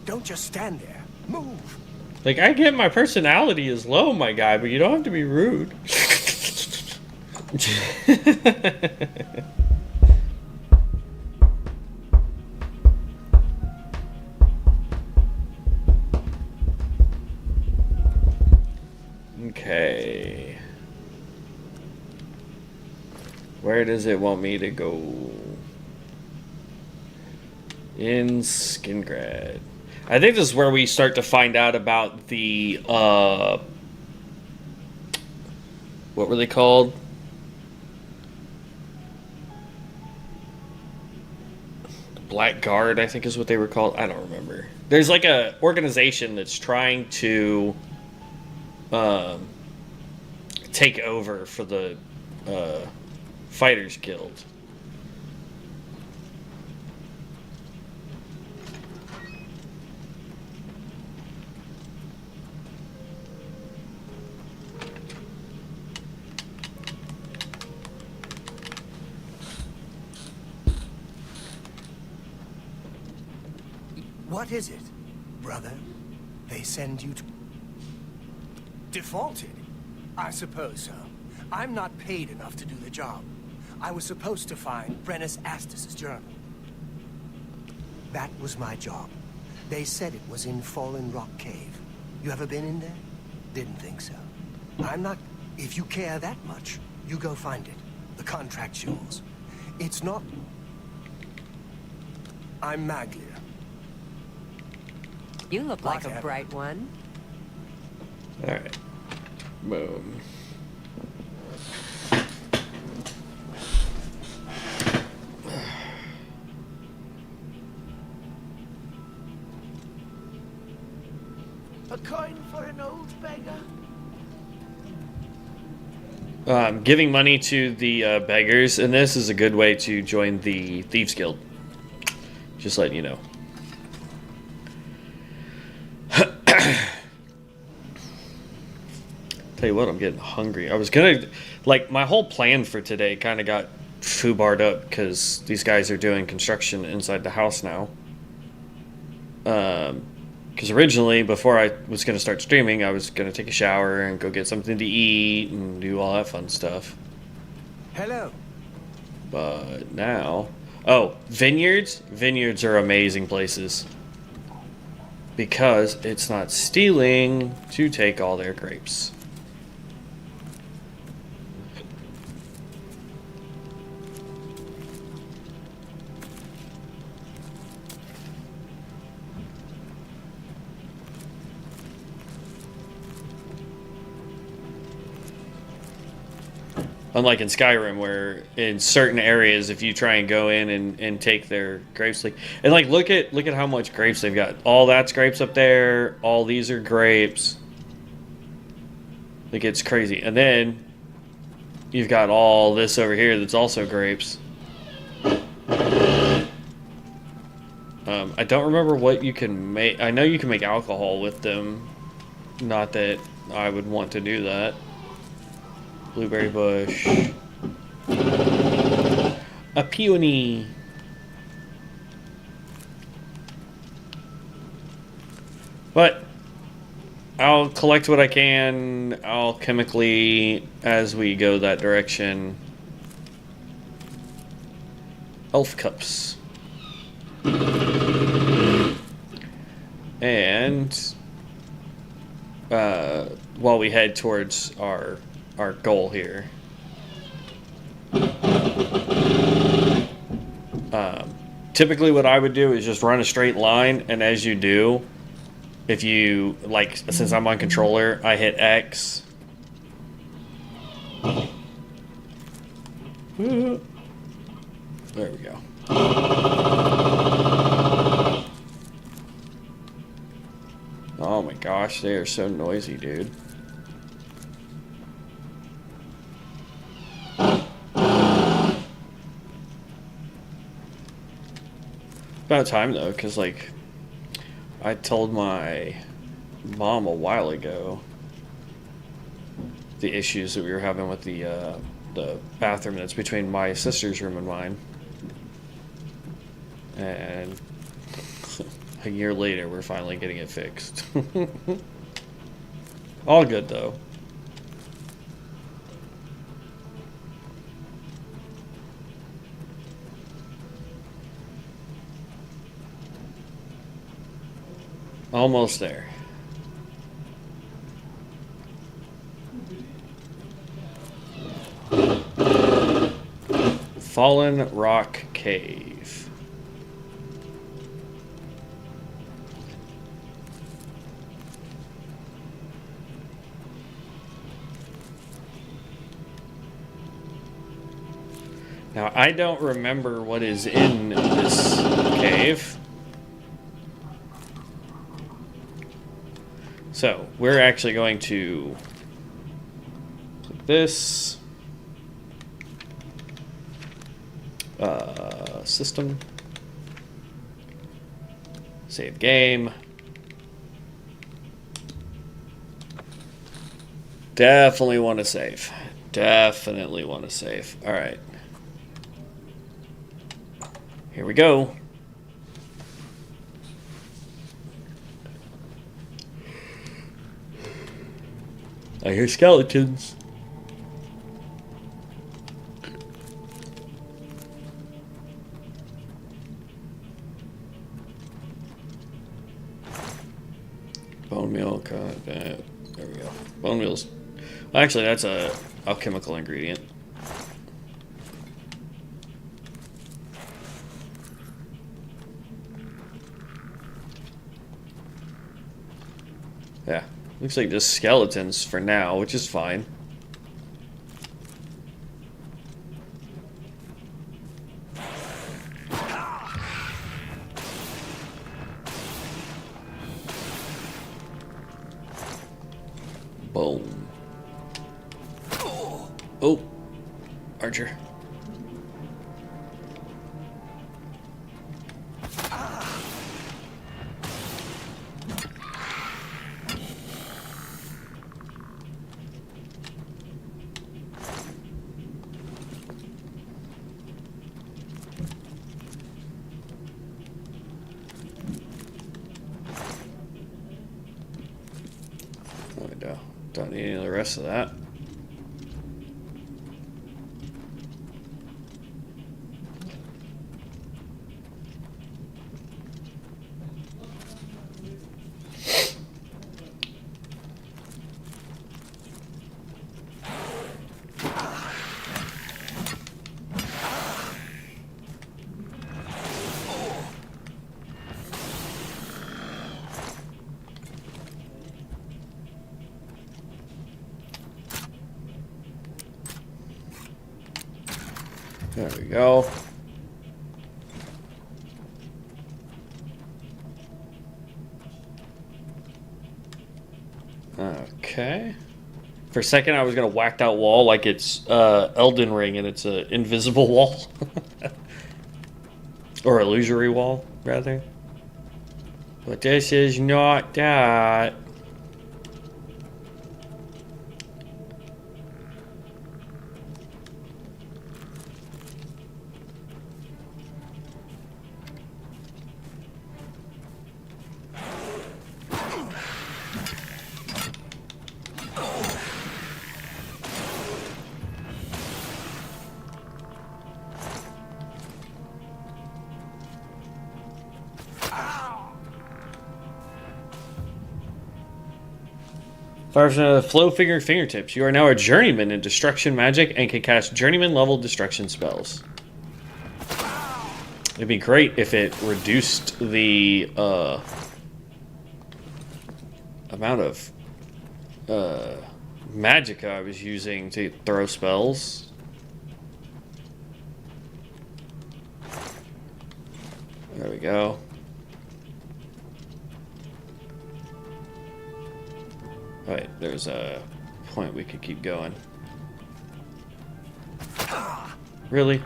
Don't just stand there. Move. Like, I get my personality is low, my guy, but you don't have to be rude. Okay. Where does it want me to go? In Skingrad. I think this is where we start to find out about the, what were they called? Black Guard, I think is what they were called. I don't remember. There's like a organization that's trying to take over for the Fighters Guild. What is it, brother? They send you to... Defaulted? I suppose so. I'm not paid enough to do the job. I was supposed to find Brennus Astus's journal. That was my job. They said it was in Fallen Rock Cave. You ever been in there? Didn't think so. I'm not... If you care that much, you go find it. The contract's yours. It's not... I'm Maglia. You look like a bright one. Alright. Boom. A coin for an old beggar? Giving money to the beggars, and this is a good way to join the Thieves Guild. Just letting you know. Tell you what, I'm getting hungry. I was gonna, like, my whole plan for today kind of got foobarred up because these guys are doing construction inside the house now. Because originally, before I was gonna start streaming, I was gonna take a shower and go get something to eat and do all that fun stuff. Hello. But now, oh, vineyards. Vineyards are amazing places because it's not stealing to take all their grapes. Unlike in Skyrim, where in certain areas, if you try and go in and take their grapes, like, and like look at how much grapes they've got. All that's grapes up there. All these are grapes. Like, it's crazy. And then you've got all this over here that's also grapes. I don't remember what you can make. I know you can make alcohol with them. Not that I would want to do that. Blueberry bush. A peony. But I'll collect what I can alchemically as we go that direction. Elf cups. And while we head towards our goal here. Typically what I would do is just run a straight line, and as you do, if you, like, since I'm on controller, I hit X. There we go. Oh my gosh, they are so noisy, dude. About time though, because like I told my Mom a while ago the issues that we were having with the bathroom that's between my sister's room and mine. And a year later, we're finally getting it fixed. All good, though. Almost there. Fallen Rock Cave. Now, I don't remember what is in this cave. So, we're actually going to click this. System. Save game. Definitely want to save. Definitely want to save. Alright. Here we go. I hear skeletons. Bone meal, there we go. Bone meal's... Actually, that's a alchemical ingredient. Yeah, looks like just skeletons for now, which is fine. Boom. Oh, Archer. Don't need any of the rest of that. There we go. Okay. For a second, I was gonna whack that wall like it's Elden Ring and it's an invisible wall, or illusory wall, rather. But this is not that. Flow Finger Fingertips. You are now a journeyman in destruction magic and can cast journeyman level destruction spells. It'd be great if it reduced the amount of magicka I was using to throw spells. There we go. Right, there's a point we could keep going. Really?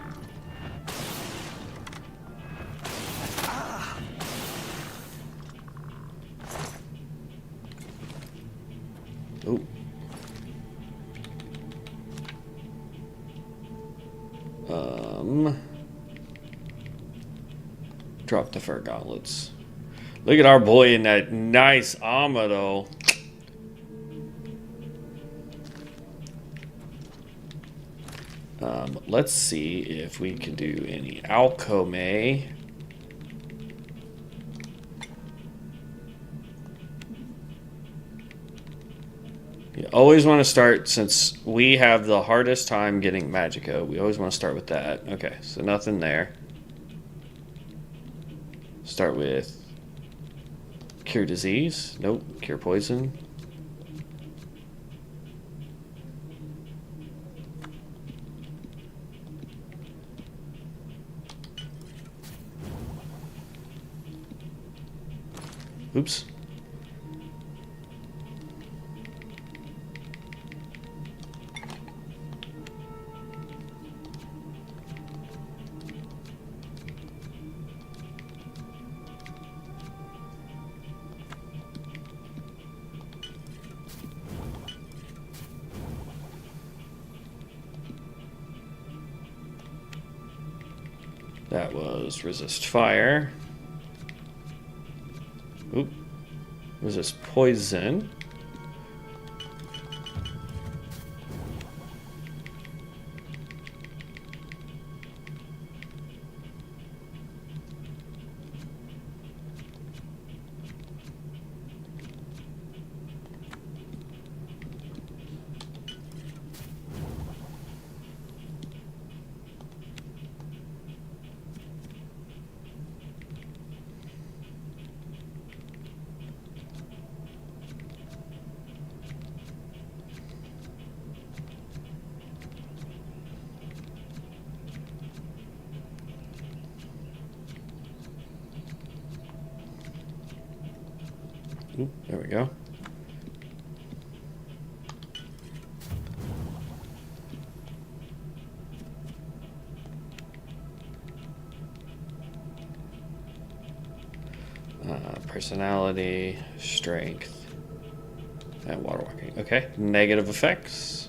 Drop the fur gauntlets. Look at our boy in that nice armor, though. Let's see if we can do any alchemy. You always want to start, since we have the hardest time getting Magicka, we always want to start with that. Okay, so nothing there. Start with cure disease. Nope. Cure poison. Oops. That was resist fire. Oop. Resist poison. Ooh, there we go. Personality, strength, and water walking. Okay, negative effects.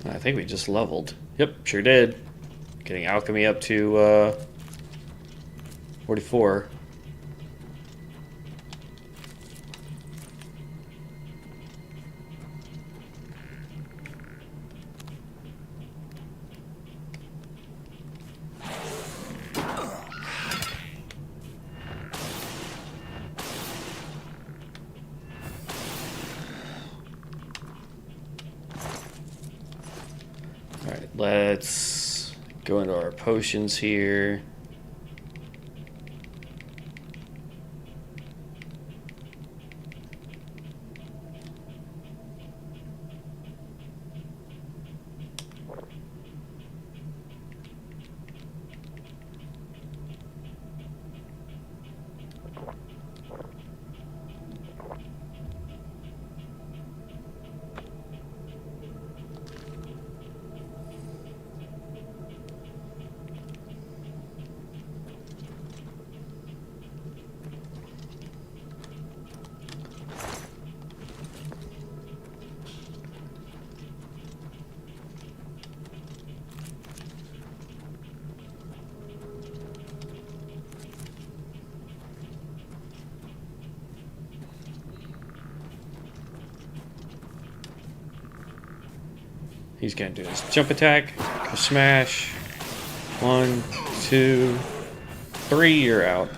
I think we just leveled. Yep, sure did. Getting alchemy up to 44. Alright, let's go into our potions here. He's gonna do his jump attack, a smash. 1, 2, 3, you're out.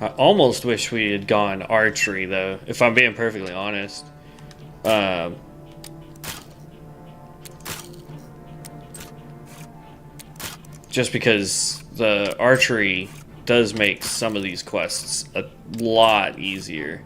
I almost wish we had gone archery, though, if I'm being perfectly honest. Just because the archery does make some of these quests a lot easier.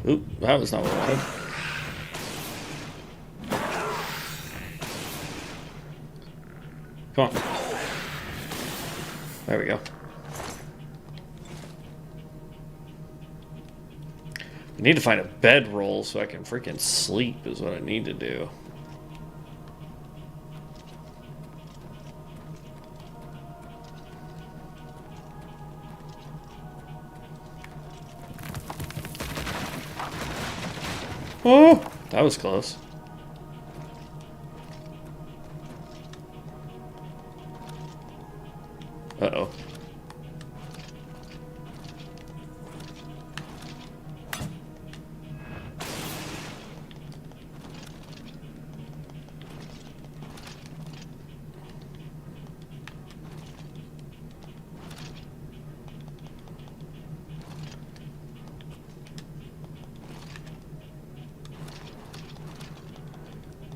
Oop, that was not what I wanted. Come on. There we go. I need to find a bedroll so I can freaking sleep is what I need to do. Oh, that was close. Uh-oh.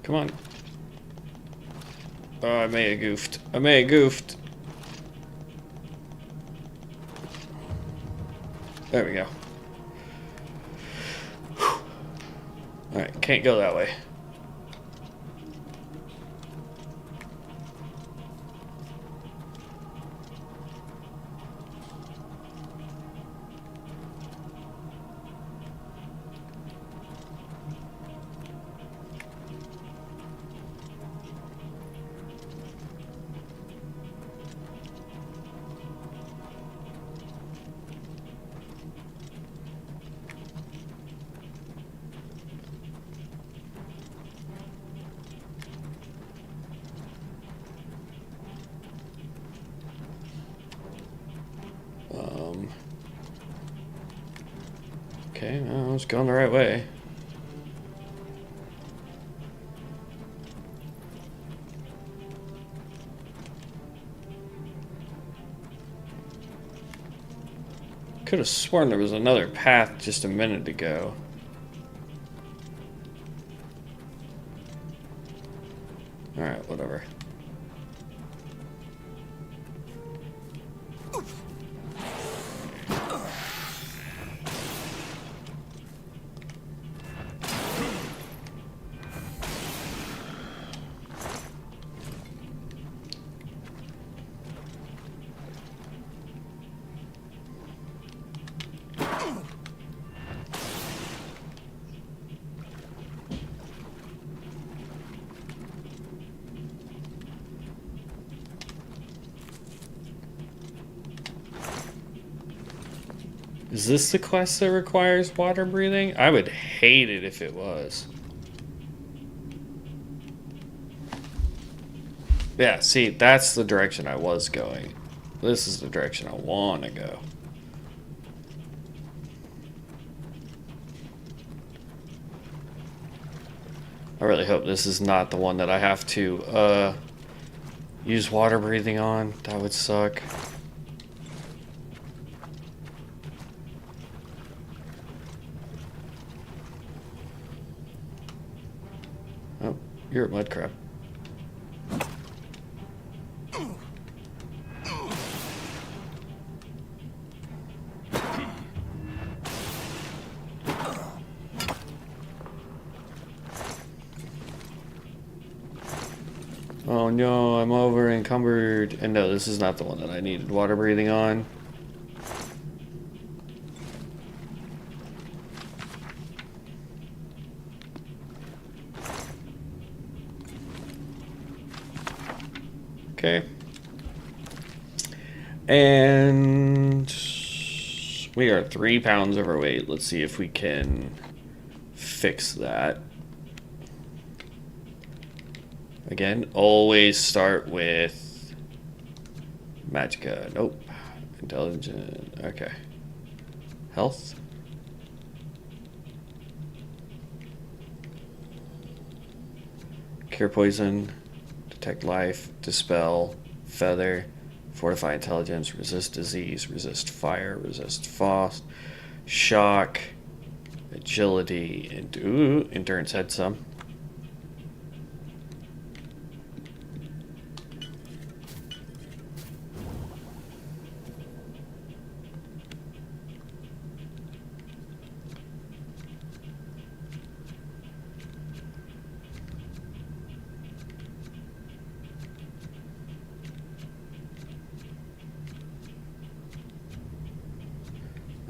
Come on. Oh, I may have goofed. I may have goofed. There we go. Alright, can't go that way. Okay, no, I was going the right way. Could have sworn there was another path just a minute ago. Alright, whatever. Is this the quest that requires water breathing? I would hate it if it was. Yeah, see, that's the direction I was going. This is the direction I want to go. I really hope this is not the one that I have to use water breathing on. That would suck. Oh, you're a mud crab. Oh no, I'm over encumbered. And no, this is not the one that I needed water breathing on. Okay. And we are 3 pounds overweight. Let's see if we can fix that. Again, always start with magicka. Nope. Intelligent. Okay. Health. Cure poison. Detect life. Dispel. Feather. Fortify intelligence. Resist disease. Resist fire. Resist frost. Shock. Agility. And ooh, endurance had some.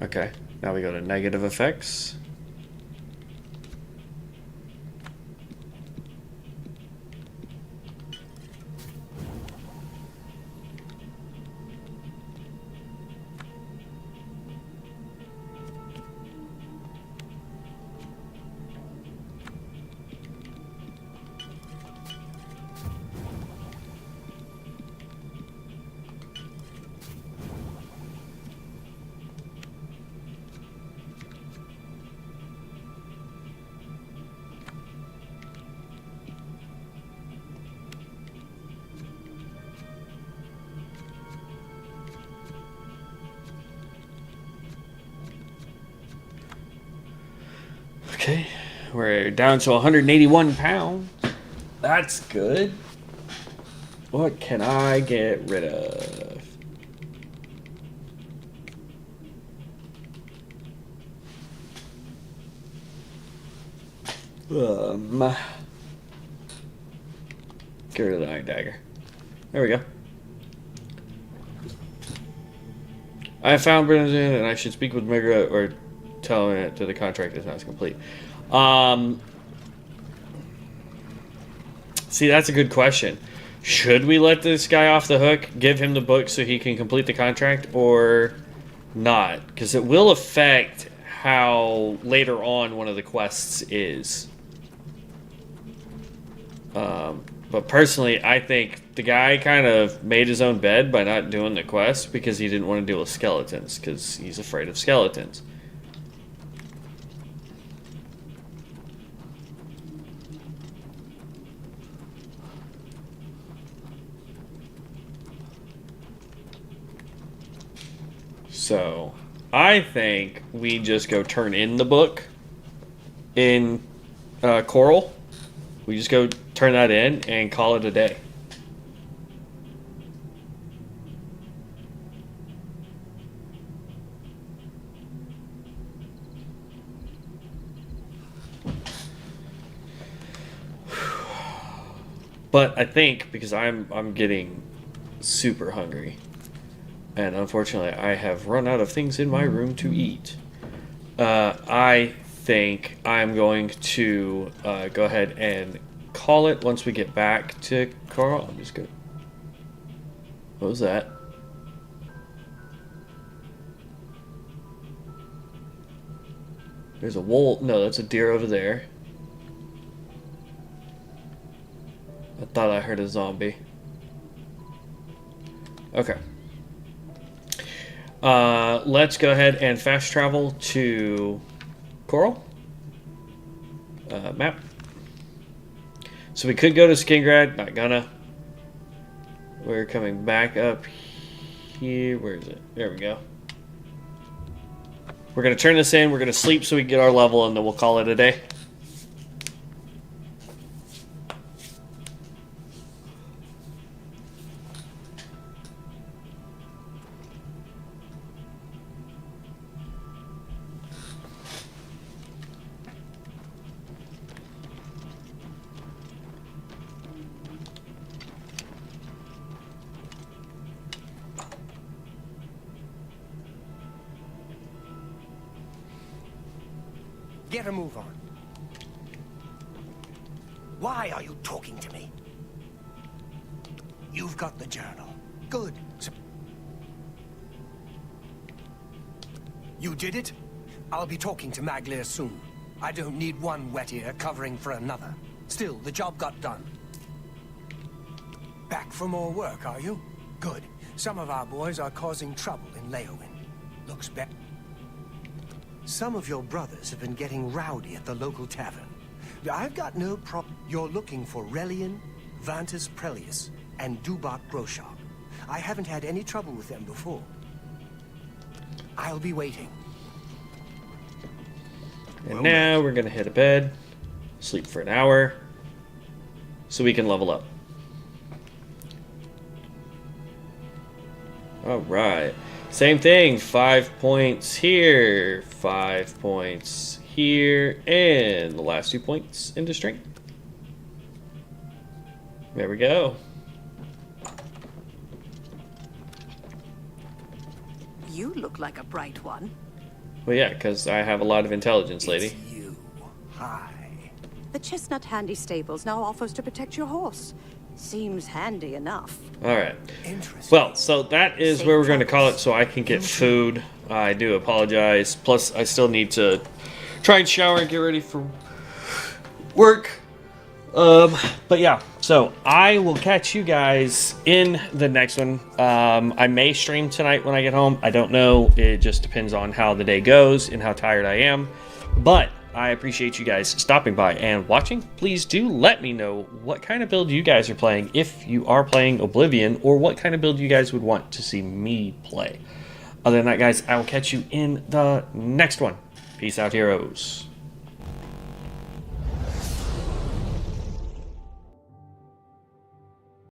Okay, now we go to negative effects. Okay, we're down to 181 pounds. That's good. What can I get rid of? Get rid of the Iron Dagger. There we go. I have found Brennan and I should speak with Megra or tell him that the contract is not complete. See, that's a good question. Should we let this guy off the hook, give him the book so he can complete the contract, or not? Because it will affect how later on one of the quests is. But personally, I think the guy kind of made his own bed by not doing the quest because he didn't want to deal with skeletons, because he's afraid of skeletons. So, I think we just go turn in the book in Coral. We just go turn that in and call it a day. But I think, because I'm getting super hungry, and unfortunately I have run out of things in my room to eat, I think I'm going to go ahead and call it once we get back to Carl. I'm just gonna... What was that? There's a wolf. No, that's a deer over there. I thought I heard a zombie. Okay. Let's go ahead and fast travel to Coral. Map. So we could go to Skingrad, not gonna. We're coming back up here. Where is it? There we go. We're gonna turn this in, we're gonna sleep so we can get our level, and then we'll call it a day. Get a move on. Why are you talking to me? You've got the journal. Good. You did it? I'll be talking to Maglir soon. I don't need one wet ear covering for another. Still, the job got done. Back for more work, are you? Good. Some of our boys are causing trouble in Leowin. Looks bad. Some of your brothers have been getting rowdy at the local tavern. I've got no problem. You're looking for Relian, Vantus Prelius, and Dubak Groshop. I haven't had any trouble with them before. I'll be waiting. And now we're gonna hit a bed, sleep for an hour, so we can level up. Alright. Same thing, 5 points here, 5 points here, and the last 2 points into strength. There we go. You look like a bright one. Well, yeah, because I have a lot of intelligence, lady. Hi. The Chestnut Handy Stables now offers to protect your horse. Seems handy enough. Alright. Well, so that is where we're going to call it so I can get food. I do apologize. Plus, I still need to try and shower and get ready for work. But yeah, so I will catch you guys in the next one. I may stream tonight when I get home. I don't know. It just depends on how the day goes and how tired I am. But I appreciate you guys stopping by and watching. Please do let me know what kind of build you guys are playing, if you are playing Oblivion, or what kind of build you guys would want to see me play. Other than that, guys, I will catch you in the next one. Peace out, heroes.